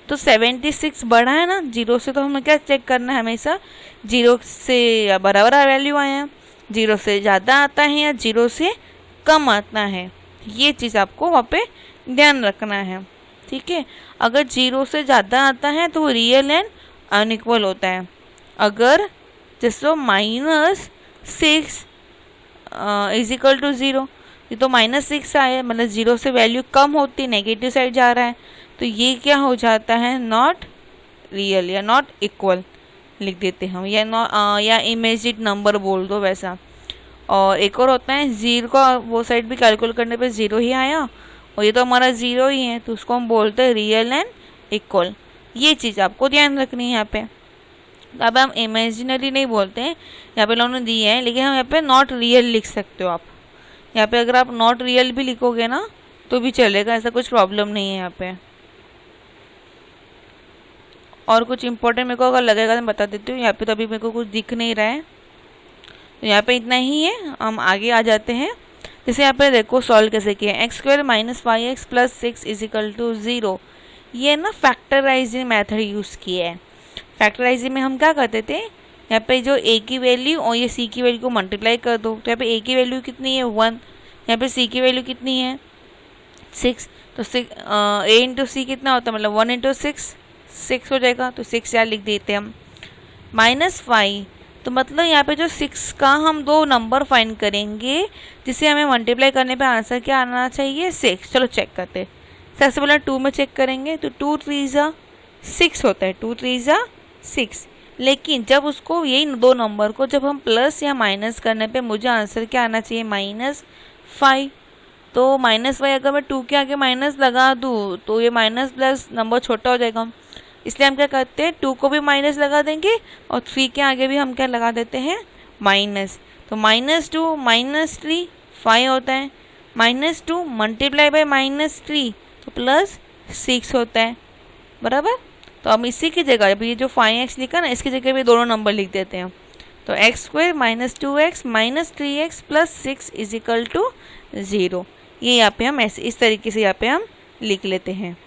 तो 76 बड़ा है ना 0 से, तो हमें क्या चेक करना है हमेशा 0 से बराबर वैल्यू आया, 0 से ज़्यादा आता है या 0 से कम आता है, ये चीज़ आपको वहाँ पे ध्यान रखना है। ठीक है, अगर 0 से ज़्यादा आता है तो वो रियल एंड अनइक्वल होता है। अगर जैसे -6 इज इक्वल टू 0, ये तो -6 आया, मतलब 0 से वैल्यू कम होती, नेगेटिव साइड जा रहा है, तो ये क्या हो जाता है नॉट रियल या नॉट इक्वल लिख देते हम, या इमेजिड नंबर बोल दो वैसा। और एक और होता है 0 का वो साइड भी कैलकुलेट करने पे 0 ही आया, और ये तो हमारा 0 ही है, तो उसको हम बोलते हैं रियल एंड इक्वल। ये चीज़ आपको ध्यान रखनी है यहाँ पे। अब हम इमेजिनरी नहीं बोलते हैं, यहाँ पे उन्होंने दी है, लेकिन हम यहाँ पे नॉट रियल लिख सकते हो आप। यहाँ पे अगर आप नॉट रियल भी लिखोगे ना तो भी चलेगा, ऐसा कुछ प्रॉब्लम नहीं है यहाँ पे। और कुछ इंपॉर्टेंट मेरे को अगर लगेगा तो मैं बता देती हूँ। यहाँ पे तो अभी मेरे को कुछ दिख नहीं रहा है, तो यहाँ पे इतना ही है, हम आगे आ जाते हैं। जैसे यहाँ पे देखो सॉल्व कैसे किया, x square minus 5x plus 6 is equal to 0, ये ना फैक्टराइजिंग मेथड यूज़ किया है। फैक्टराइजिंग में हम क्या करते थे, यहाँ पे जो a की वैल्यू और ये c की वैल्यू को मल्टीप्लाई कर दो, तो यहाँ पे a की वैल्यू कितनी है 1, यहाँ पे c की वैल्यू कितनी है 6, तो a इंटू सी कितना होता है, मतलब 1 इंटू 6 हो जाएगा, तो 6 यार लिख देते हैं हम। -5, तो मतलब यहाँ पे जो 6 का हम दो नंबर फाइंड करेंगे जिसे हमें मल्टीप्लाई करने पे आंसर क्या आना चाहिए 6। चलो चेक करते हैं। सबसे पहले 2 में चेक करेंगे, तो 2 3 6 होता है, 2 3 6। लेकिन जब उसको यही दो नंबर को जब हम प्लस या माइनस करने पे मुझे आंसर क्या आना चाहिए -5, तो -5 अगर मैं 2 के आगे माइनस लगा दूँ तो ये माइनस प्लस नंबर छोटा हो जाएगा, इसलिए हम क्या करते हैं 2 को भी माइनस लगा देंगे और 3 के आगे भी हम क्या लगा देते हैं माइनस, तो -2 -3 5 होता है, -2 मल्टीप्लाई बाय -3 तो +6 होता है बराबर। तो हम इसी की जगह अभी ये जो 5x लिखा ना इसकी जगह भी दोनों नंबर लिख देते हैं, तो x square -2x -3x plus 6 is equal to 0। ये यहाँ पे हम ऐसे इस तरीके से यहाँ पे हम लिख लेते हैं।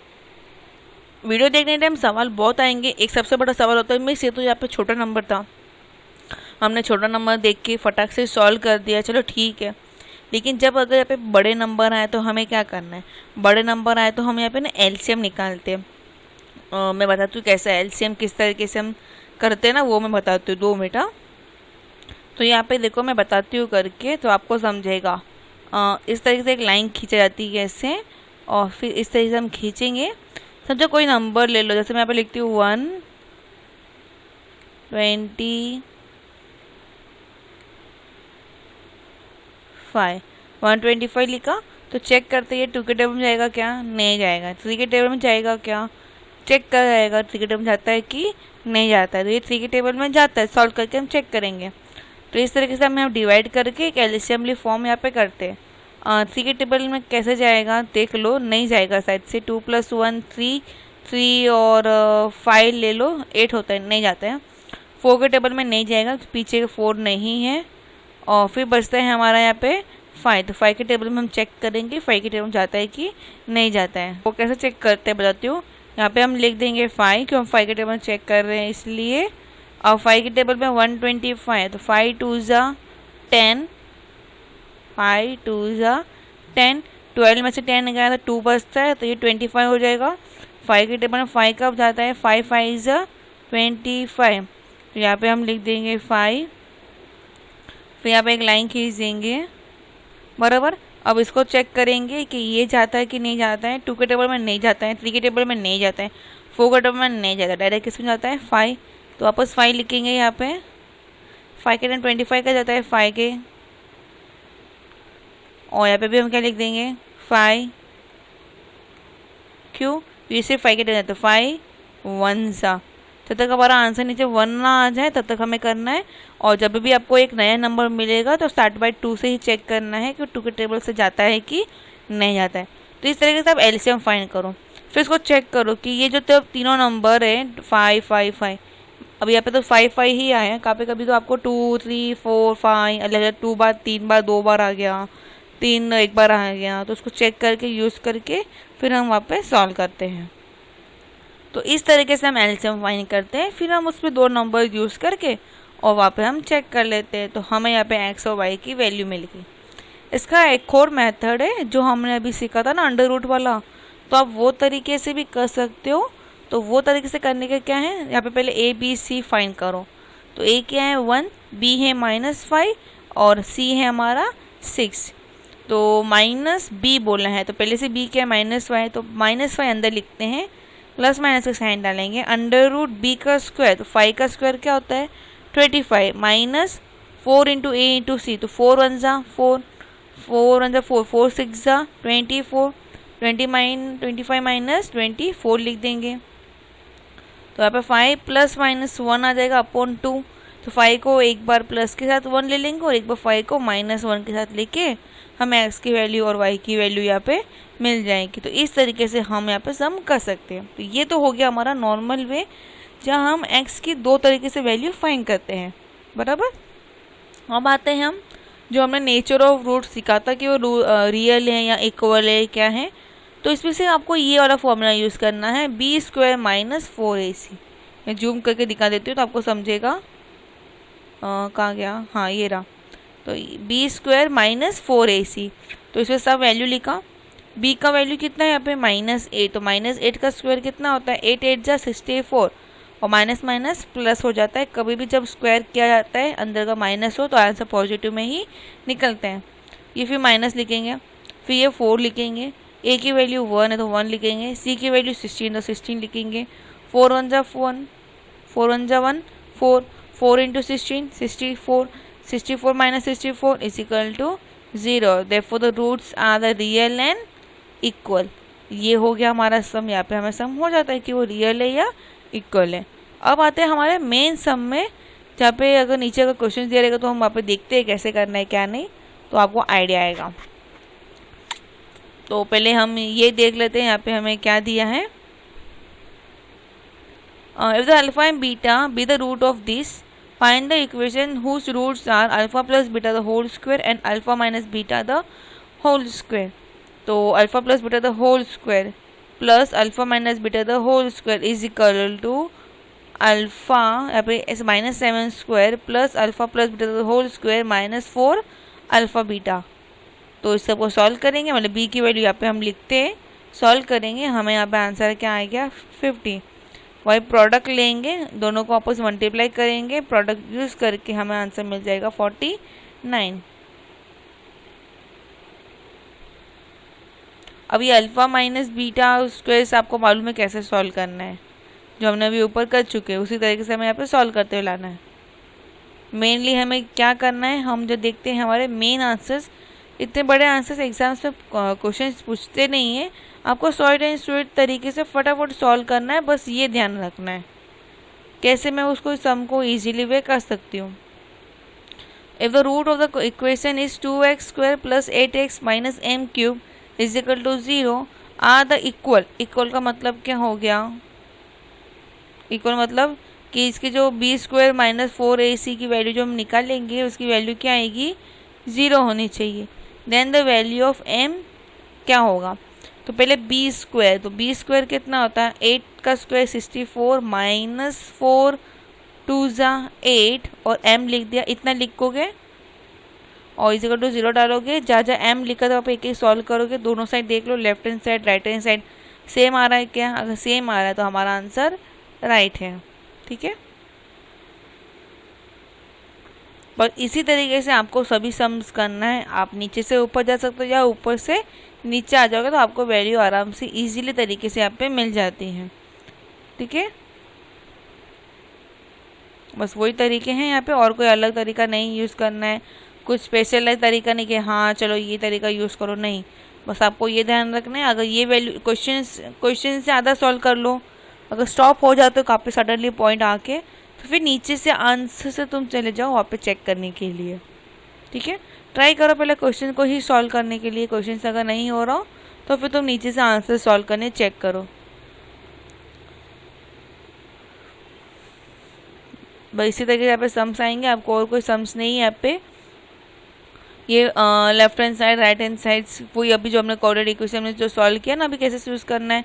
वीडियो देखने टाइम सवाल बहुत आएंगे। एक सबसे बड़ा सवाल होता है मिस ये तो यहाँ पे छोटा नंबर था, हमने छोटा नंबर देख के फटाक से सॉल्व कर दिया, चलो ठीक है, लेकिन जब अगर यहाँ पे बड़े नंबर आए तो हमें क्या करना है, बड़े नंबर आए तो हम यहाँ पे ना एलसीएम निकालते हैं। मैं बताती हूँ कैसा एलसीएम किस तरीके से हम करते हैं ना, वो मैं बताती हूँ 2 मिनट। तो यहाँ पे देखो मैं बताती हूँ करके तो आपको समझेगा। इस तरीके से एक लाइन खींचा जाती है ऐसे, और फिर इस तरीके से हम खींचेंगे। समझो कोई नंबर ले लो, जैसे मैं यहाँ पे लिखती हूँ 125 लिखा। तो चेक करते हैं 2 के टेबल में जाएगा क्या, नहीं जाएगा। 3 के टेबल में जाएगा क्या, चेक कर जाएगा 3 के टेबल में जाता है कि नहीं जाता है। तो ये 3 के टेबल में जाता है, सॉल्व करके हम चेक करेंगे। तो इस तरीके से हम यहाँ डिवाइड करके एक एलसीएम फॉर्म यहाँ पे करते हैं। 3 के टेबल में कैसे जाएगा देख लो, नहीं जाएगा शायद से। 2 + 1 3, 3 और 5 ले लो 8 होता है, नहीं जाता है। 4 के टेबल में नहीं जाएगा, पीछे 4 नहीं है। और फिर बचता है हमारा यहाँ पे 5। तो 5 के टेबल में हम चेक करेंगे 5 के टेबल में जाता है कि नहीं जाता है। वो कैसे चेक करते हैं बताती हूँ। यहाँ पे हम लिख देंगे 5, क्यों हम 5 के टेबल में चेक कर रहे हैं इसलिए। और 5 के टेबल में 125, तो 5 2 ज़ा 10, 5 2 ज़ा 10। 12 में से 10 गया तो 2 बचता है, तो ये 25 हो जाएगा। 5 के टेबल में 5 कब जाता है, 5 5 ज़ा 25। तो यहाँ पे हम लिख देंगे 5, फिर यहाँ पे एक लाइन खींच देंगे बराबर। अब इसको चेक करेंगे कि ये जाता है कि नहीं जाता है। 2 के टेबल में नहीं जाता है, 3 के टेबल में नहीं जाता है, 4 के टेबल में नहीं जाता, डायरेक्ट किस में जाता है 5। तो वापस 5 लिखेंगे यहाँ पे। 5 के 25 का जाता है 5 के। और यहाँ पे भी हम क्या लिख देंगे 5, क्यों, ये सिर्फ 5 के टेबल जाता है। 5 1 सा, जब तक हमारा आंसर नीचे 1 ना आ जाए तब तक हमें करना है। और जब भी आपको एक नया नंबर मिलेगा तो स्टार्ट बाय 2 से ही चेक करना है कि 2 के टेबल से जाता है कि नहीं जाता है। तो इस तरीके से आप एलसीएम फाइंड करो, फिर इसको चेक करो कि ये जो तो तीनों नंबर है 5 5 5, अब यहाँ पे तो 5 5 ही आए हैं। कभी कभी तो आपको 2 3 4 5 अलग अलग 2 बार 3 बार 2 बार आ गया, 3 एक बार आ गया। तो उसको चेक करके यूज़ करके फिर हम वहाँ पे सॉल्व करते हैं। तो इस तरीके से हम एलसीएम फाइंड करते हैं, फिर हम उसमें 2 नंबर यूज़ करके और वहाँ पे हम चेक कर लेते हैं। तो हमें यहाँ पे एक्स और वाई की वैल्यू मिल गई। इसका एक और मेथड है जो हमने अभी सीखा था ना अंडर रूट वाला, तो आप वो तरीके से भी कर सकते हो। तो वो तरीके से करने का क्या है, यहाँ पे पहले ए बी सी फाइंड करो। तो ए क्या है 1, बी है -5 और सी है हमारा 6। तो माइनस बी बोलना है, तो पहले से बी क्या है -5, तो -5 अंदर लिखते हैं, प्लस माइनस का साइन डालेंगे। अंडर रूट बी का स्क्वायर, तो 5 का स्क्वायर क्या होता है 25, माइनस 4 इंटू ए इंटू सी, तो 4 1 ज़ा 4, 4 1 ज़ा 4, 4 6 ज़ा 24, 25 माइनस 24 लिख देंगे। तो यहाँ पे 5 + -1 आ जाएगा अपॉन 2। तो 5 को एक बार प्लस के साथ 1 ले लेंगे और एक बार 5 को -1 के साथ लेके हमें x की वैल्यू और y की वैल्यू यहाँ पे मिल जाएगी। तो इस तरीके से हम यहाँ पे सम कर सकते हैं। तो ये तो हो गया हमारा नॉर्मल वे जहाँ हम x की 2 तरीके से वैल्यू फाइंड करते हैं बराबर। अब आते हैं हम जो हमने नेचर ऑफ रूट सीखा था कि वो रियल है या इक्वल है क्या है। तो इसमें से आपको ये वाला फॉर्मूला यूज़ करना है b² - 4ac। मैं जूम करके दिखा देती हूँ तो आपको समझेगा। कहाँ गया, हाँ ये रहा। तो b² - 4ac, तो इसमें सब वैल्यू लिखा। b का वैल्यू कितना है यहाँ पे -8, तो -8 का स्क्वायर कितना होता है 8 8 जा 64, और माइनस माइनस प्लस हो जाता है। कभी भी जब स्क्वायर किया जाता है अंदर का माइनस हो तो आंसर पॉजिटिव में ही निकलते हैं। ये फिर माइनस लिखेंगे, फिर ये 4 लिखेंगे। a की वैल्यू 1 है तो 1 लिखेंगे, c की वैल्यू 16 तो 16 लिखेंगे। 4 1 जा 1, 4 1 जा 1 4, 4 into 16 64, 64 - 64 is equal to 0। Therefore the roots are the real and equal. ये हो गया हमारा सम। यहाँ पे हमें सम हो जाता है कि वो रियल है या इक्वल है। अब आते हैं हमारे मेन सम में, जहाँ पे अगर नीचे अगर क्वेश्चन दिया रहेगा तो हम वहाँ पे देखते हैं कैसे करना है क्या नहीं, तो आपको आइडिया आएगा। तो पहले हम ये देख लेते हैं यहाँ पे हमें क्या दिया है। If the alpha and beta be the root of this, find the equation whose roots are alpha plus beta the whole square and alpha minus beta the whole square. तो alpha plus beta the whole square plus alpha minus beta the whole square is equal to alpha यहाँ पे -7 square plus alpha plus beta the whole square -4 alpha beta. तो इस सबको solve करेंगे, मतलब b की value यहाँ पे हम लिखते हैं, सॉल्व करेंगे, हमें यहाँ पे आंसर क्या आ गया 50। वही प्रोडक्ट लेंगे, दोनों को आपस में मल्टीप्लाई करेंगे, प्रोडक्ट यूज़ करके हमें आंसर मिल जाएगा 49। अब ये अल्फ़ा माइनस बीटा स्क्वायर से आपको मालूम है कैसे सॉल्व करना है, जो हमने अभी ऊपर कर चुके हैं उसी तरीके से हमें यहाँ पे सॉल्व करते हुए लाना है। मेनली हमें क्या करना है, हम जो देखते हैं हमारे मेन आंसर्स, इतने बड़े आंसर्स एग्जाम्स में क्वेश्चन पूछते नहीं है, आपको शॉर्ट एंड स्वीट तरीके से फटाफट सॉल्व करना है, बस ये ध्यान रखना है कैसे मैं उसको सम को ईजिली वे कर सकती हूँ। If the root of the equation is 2x square plus 8x minus m cube is equal to 0 are the equal. Equal का मतलब क्या हो गया, इक्वल मतलब कि इसकी जो बी स्क्वायर माइनस 4ac की वैल्यू जो हम निकालेंगे उसकी वैल्यू क्या आएगी, 0 होनी चाहिए। Then the value of m क्या होगा, तो पहले बी स्क्वायर, तो बी स्क्वायर कितना होता है, 8 का स्क्वायर 64 माइनस 4 2 ज़ा 8 और m लिख दिया, इतना लिखोगे और इज इक्वल टू 0 डालोगे। जहाँ जहाँ m लिखा था आप एक एक सॉल्व करोगे, दोनों साइड देख लो, left hand side right hand side same आ रहा है क्या, अगर सेम आ रहा है तो हमारा आंसर राइट है। ठीक है, पर इसी तरीके से आपको सभी सम्स करना है। आप नीचे से ऊपर जा सकते हो या ऊपर से नीचे आ जाओगे तो आपको वैल्यू आराम से इजीली तरीके से यहाँ पे मिल जाती है। ठीक है, बस वही तरीके हैं यहाँ पे, और कोई अलग तरीका नहीं यूज़ करना है, कुछ स्पेशलाइज तरीका नहीं कि हाँ चलो ये तरीका यूज़ करो, नहीं, बस आपको ये ध्यान रखना है। अगर ये वैल्यू क्वेश्चन से आधा सॉल्व कर लो, अगर स्टॉप हो जाते हो काफ़ी सडनली पॉइंट आके, तो फिर नीचे से आंसर से तुम चले जाओ वहाँ पे चेक करने के लिए। ठीक है, ट्राई करो पहले क्वेश्चन को ही सॉल्व करने के लिए, क्वेश्चन अगर नहीं हो रहा तो फिर तुम नीचे से आंसर सॉल्व करने चेक करो। बस इसी तरीके से यहाँ पे सम्स आएंगे, आपको और कोई सम्स नहीं है यहाँ पे। ये left hand side right hand side वही अभी जो हमने कोऑर्डिनेट इक्वेशन में जो सॉल्व किया ना, अभी कैसे यूज़ करना है,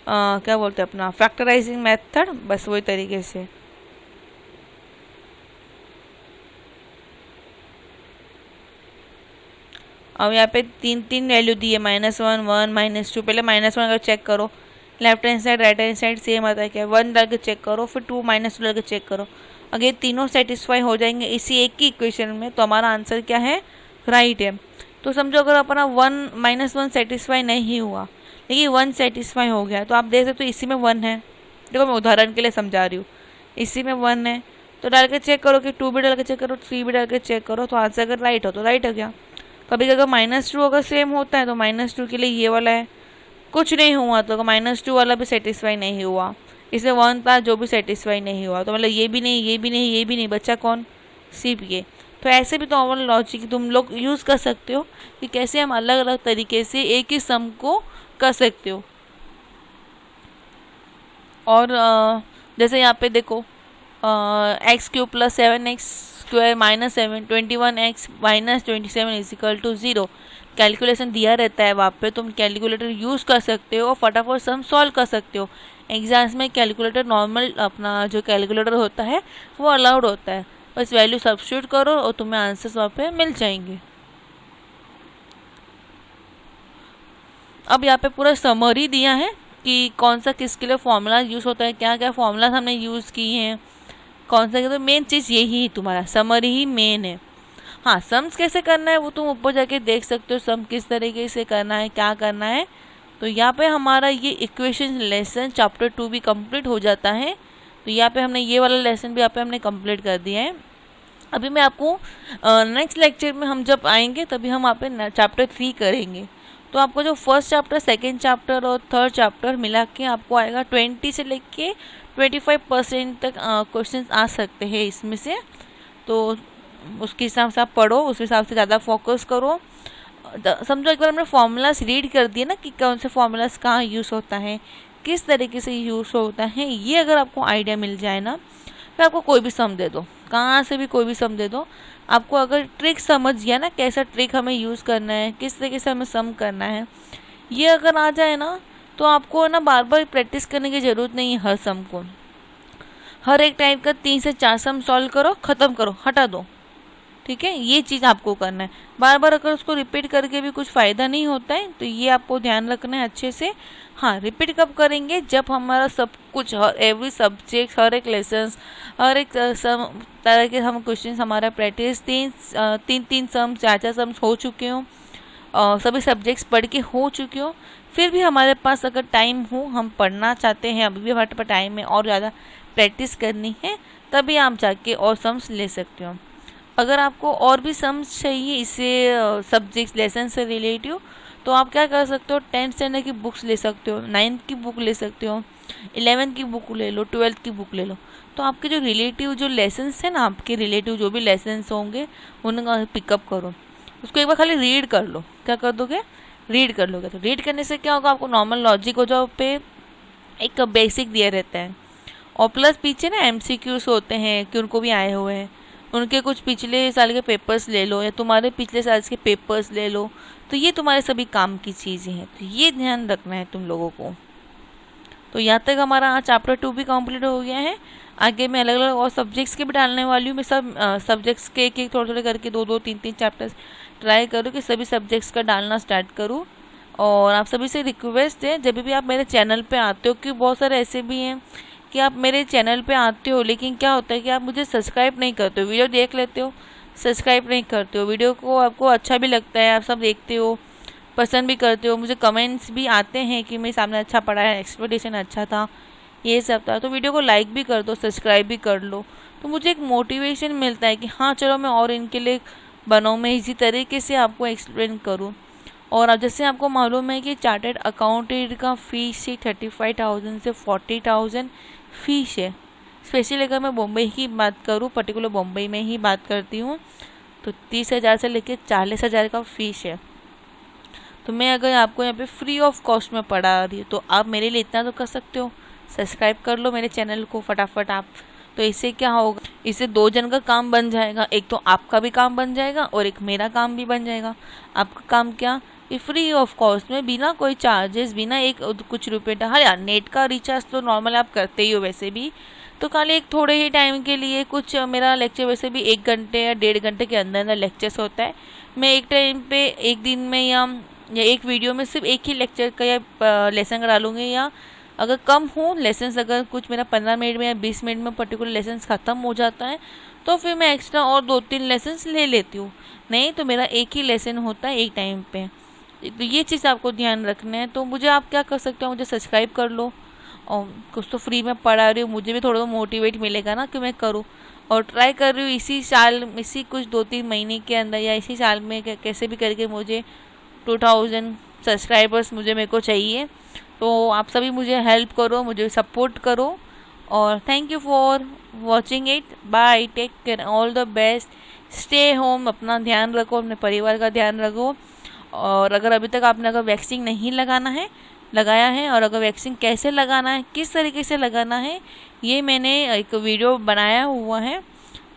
क्या बोलते हैं अपना फैक्टराइजिंग मेथड, बस वही तरीके से। अब यहाँ पे तीन वैल्यू दी है, -1 1 -2। पहले -1 अगर चेक करो, left hand side right hand side same आता है क्या, 1 डाल के चेक करो, फिर 2 -2 डाल के चेक करो। अगर ये तीनों सेटिस्फाई हो जाएंगे इसी एक की इक्वेशन में तो हमारा आंसर क्या है, राइट है। तो समझो अगर अपना 1 सेटिस्फाई नहीं हुआ लेकिन 1 सेटिस्फाई हो गया, तो आप देख सकते हो इसी में 1 है। देखो मैं उदाहरण के लिए समझा रही हूँ, इसी में 1 है तो डाल के चेक करो कि 2 भी डाल के चेक करो, 3 भी डाल के चेक करो, तो आंसर अगर राइट हो तो राइट हो गया। कभी अगर -2 अगर सेम होता है तो -2 के लिए ये वाला है, कुछ नहीं हुआ तो -2 वाला भी सेटिस्फाई नहीं हुआ, इसमें 1 था जो भी सेटिस्फाई नहीं हुआ, तो मतलब ये भी नहीं ये भी नहीं ये भी नहीं, बच्चा कौन, CPA। तो ऐसे भी तो ओवरऑल लॉजिक तुम लोग यूज़ कर सकते हो कि कैसे हम अलग अलग तरीके से एक ही सम को कर सकते हो। और जैसे यहाँ पे देखो x³ + 7x² -7 21x - 27 is equal to 0 calculation दिया रहता है, वहाँ पे तुम कैलकुलेटर यूज़ कर सकते हो और फटाफट सम सॉल्व कर सकते हो। एग्जाम्स में कैलकुलेटर नॉर्मल अपना जो कैलकुलेटर होता है वो अलाउड होता है, बस वैल्यू सब्स्टिट्यूट करो और तुम्हें आंसर्स वहाँ पे मिल जाएंगे। अब यहाँ पे पूरा समरी दिया है कि कौन सा किसके लिए फॉर्मूला यूज़ होता है, क्या क्या फॉर्मूलाज हमने यूज़ किए हैं, कौन सा, तो मेन चीज़ यही है, तुम्हारा समरी ही मेन है। हाँ, सम्स कैसे करना है वो तुम ऊपर जाके देख सकते हो, सम किस तरीके से करना है, क्या करना है। तो यहाँ पे हमारा ये इक्वेशन लेसन चैप्टर 2 भी कंप्लीट हो जाता है। तो यहाँ पे हमने ये वाला लेसन भी यहाँ पे हमने कंप्लीट कर दिया है। अभी मैं आपको नेक्स्ट लेक्चर में हम जब आएंगे तभी हम यहाँ पे चैप्टर 3 करेंगे। तो आपको जो फर्स्ट चैप्टर, सेकेंड चैप्टर और थर्ड चैप्टर मिला के आपको आएगा 20 से लेके 25% तक क्वेश्चन आ सकते हैं इसमें से। तो उसके हिसाब से आप पढ़ो, उस हिसाब से ज़्यादा फोकस करो। समझो एक बार हमने फॉर्मूलाज रीड कर दिए ना कि कौन से फॉर्मूलाज कहाँ यूज़ होता है, किस तरीके से यूज़ होता है, ये अगर आपको आइडिया मिल जाए ना, फिर आपको कोई भी सम दे दो, कहाँ से भी कोई भी सम दे दो, आपको अगर ट्रिक समझ गया ना, कैसा ट्रिक हमें यूज़ करना है, किस तरीके से हमें सम करना है, ये अगर आ जाए ना तो आपको ना बार बार प्रैक्टिस करने की ज़रूरत नहीं है। हर सम को, हर एक टाइप का 3 से 4 सम सॉल्व करो, ख़त्म करो, हटा दो। ठीक है, ये चीज़ आपको करना है। बार बार अगर उसको रिपीट करके भी कुछ फ़ायदा नहीं होता है, तो ये आपको ध्यान रखना है अच्छे से। हाँ, रिपीट कब करेंगे, जब हमारा सब कुछ एवरी सब्जेक्ट, हर एक लेसन, हर एक सम तरह के हम क्वेश्चन हमारा प्रैक्टिस तीन सम्स, 4 सम्स हो चुके हों, सभी सब्जेक्ट्स पढ़ के हो चुके हो, फिर भी हमारे पास अगर टाइम हो, हम पढ़ना चाहते हैं, अभी भी हमारे पास टाइम है और ज़्यादा प्रैक्टिस करनी है, तभी आप जाके और सम्स ले सकते हो। अगर आपको और भी सम्स चाहिए इससे सब्जेक्ट लेसन से रिलेटिव, तो आप क्या कर सकते हो, 10th स्टैंडर्ड की बुक्स ले सकते हो, 9th की बुक ले सकते हो, 11th की बुक ले लो, 12th की बुक ले लो। तो आपके जो रिलेटिव जो लेसन्स हैं ना, आपके रिलेटिव जो भी लेसन्स होंगे उनका पिकअप करो, उसको एक बार खाली रीड कर लो। क्या कर दोगे, रीड कर लोगे। तो रीड करने से क्या होगा, आपको नॉर्मल लॉजिक हो जाओ पे एक बेसिक दिया रहता है, और प्लस पीछे ना MCQs होते हैं कि उनको भी आए हुए हैं, उनके कुछ पिछले साल के पेपर्स ले लो या तुम्हारे पिछले साल के पेपर्स ले लो, तो ये तुम्हारे सभी काम की चीज़ें हैं। तो ये ध्यान रखना है तुम लोगों को। तो यहाँ तक हमारा आज चैप्टर 2 भी कंप्लीट हो गया है। आगे मैं अलग अलग और सब्जेक्ट्स के भी डालने वाली हूँ। मैं सब सब्जेक्ट्स के एक थोड़े थोड़े करके 2-2, 3-3 चैप्टर्स ट्राई करूँ कि सभी सब्जेक्ट्स का डालना स्टार्ट करूँ। और आप सभी से रिक्वेस्ट है, जब भी आप मेरे चैनल पे आते हो, कि बहुत सारे ऐसे भी हैं कि आप मेरे चैनल पे आते हो लेकिन क्या होता है कि आप मुझे सब्सक्राइब नहीं करते हो, वीडियो देख लेते हो, सब्सक्राइब नहीं करते हो, वीडियो को आपको अच्छा भी लगता है, आप सब देखते हो, पसंद भी करते हो, मुझे कमेंट्स भी आते हैं कि मेरे सामने अच्छा पढ़ा है, एक्सपेक्टेशन अच्छा था, ये सब था, तो वीडियो को लाइक भी कर दो, सब्सक्राइब भी कर लो, तो मुझे एक मोटिवेशन मिलता है कि हाँ चलो मैं और इनके लिए बनाऊँ, मैं इसी तरीके से आपको एक्सप्लेन करूँ। और अब जैसे आपको मालूम है कि चार्टर्ड अकाउंटेंट का फ़ीस ही 35,000 से 40,000 फ़ीस है। स्पेशली अगर मैं बम्बई की बात करूँ, पर्टिकुलर बम्बई में ही बात करती हूँ, तो 30,000 से लेकर 40,000 का फ़ीस है। तो मैं अगर आपको यहाँ पे फ्री ऑफ कॉस्ट में पढ़ा रही हूँ, तो आप मेरे लिए इतना तो कर सकते हो, सब्सक्राइब कर लो मेरे चैनल को फटाफट आप। तो इससे क्या होगा, इससे 2 जन का काम बन जाएगा, एक तो आपका भी काम बन जाएगा और एक मेरा काम भी बन जाएगा। आपका काम क्या, ये फ्री ऑफ कॉस्ट में, बिना कोई चार्जेस, बिना एक कुछ रुपये हाँ यार, नेट का रिचार्ज तो नॉर्मल आप करते ही हो वैसे भी, तो खाली एक थोड़े ही टाइम के लिए कुछ मेरा लेक्चर वैसे भी 1 घंटे या 1.5 घंटे के अंदर अंदर लेक्चर्स होता है। मैं एक टाइम पे एक दिन में या एक वीडियो में सिर्फ एक ही लेक्चर का या लेसन करा लूँगी, या अगर कम हो लेसन्स, अगर कुछ मेरा 15 मिनट में या 20 मिनट में पर्टिकुलर लेसन्स ख़त्म हो जाता है, तो फिर मैं एक्स्ट्रा और 2-3 लेसन्स ले लेती हूँ, नहीं तो मेरा एक ही लेसन होता है एक टाइम पे। तो ये चीज़ आपको ध्यान रखना है। तो मुझे आप क्या कर सकते हो, मुझे सब्सक्राइब कर लो, और कुछ तो फ्री में पढ़ा रही हूँ, मुझे भी थोड़ा मोटिवेट मिलेगा ना कि मैं करूँ। और ट्राई कर रही हूँ इसी साल, इसी कुछ 2-3 महीने के अंदर या इसी साल में कैसे भी करके मुझे 2000 सब्सक्राइबर्स मेरे को चाहिए। तो आप सभी मुझे हेल्प करो, मुझे सपोर्ट करो, और thank you for watching it. Bye, take care, all the best, stay home, अपना ध्यान रखो, अपने परिवार का ध्यान रखो। और अगर अभी तक आपने अगर वैक्सीन नहीं लगाया है, और अगर वैक्सीन कैसे लगाना है, किस तरीके से लगाना है, ये मैंने एक वीडियो बनाया हुआ है,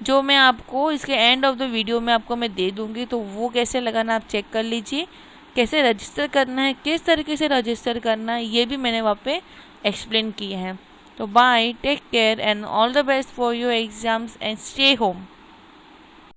जो मैं आपको इसके एंड ऑफ द वीडियो में आपको मैं दे दूँगी। तो वो कैसे लगाना आप चेक कर लीजिए, कैसे रजिस्टर करना है, किस तरीके से रजिस्टर करना है, ये भी मैंने वहाँ पे एक्सप्लेन किया है। तो bye, take care and all the best for your exams and stay home.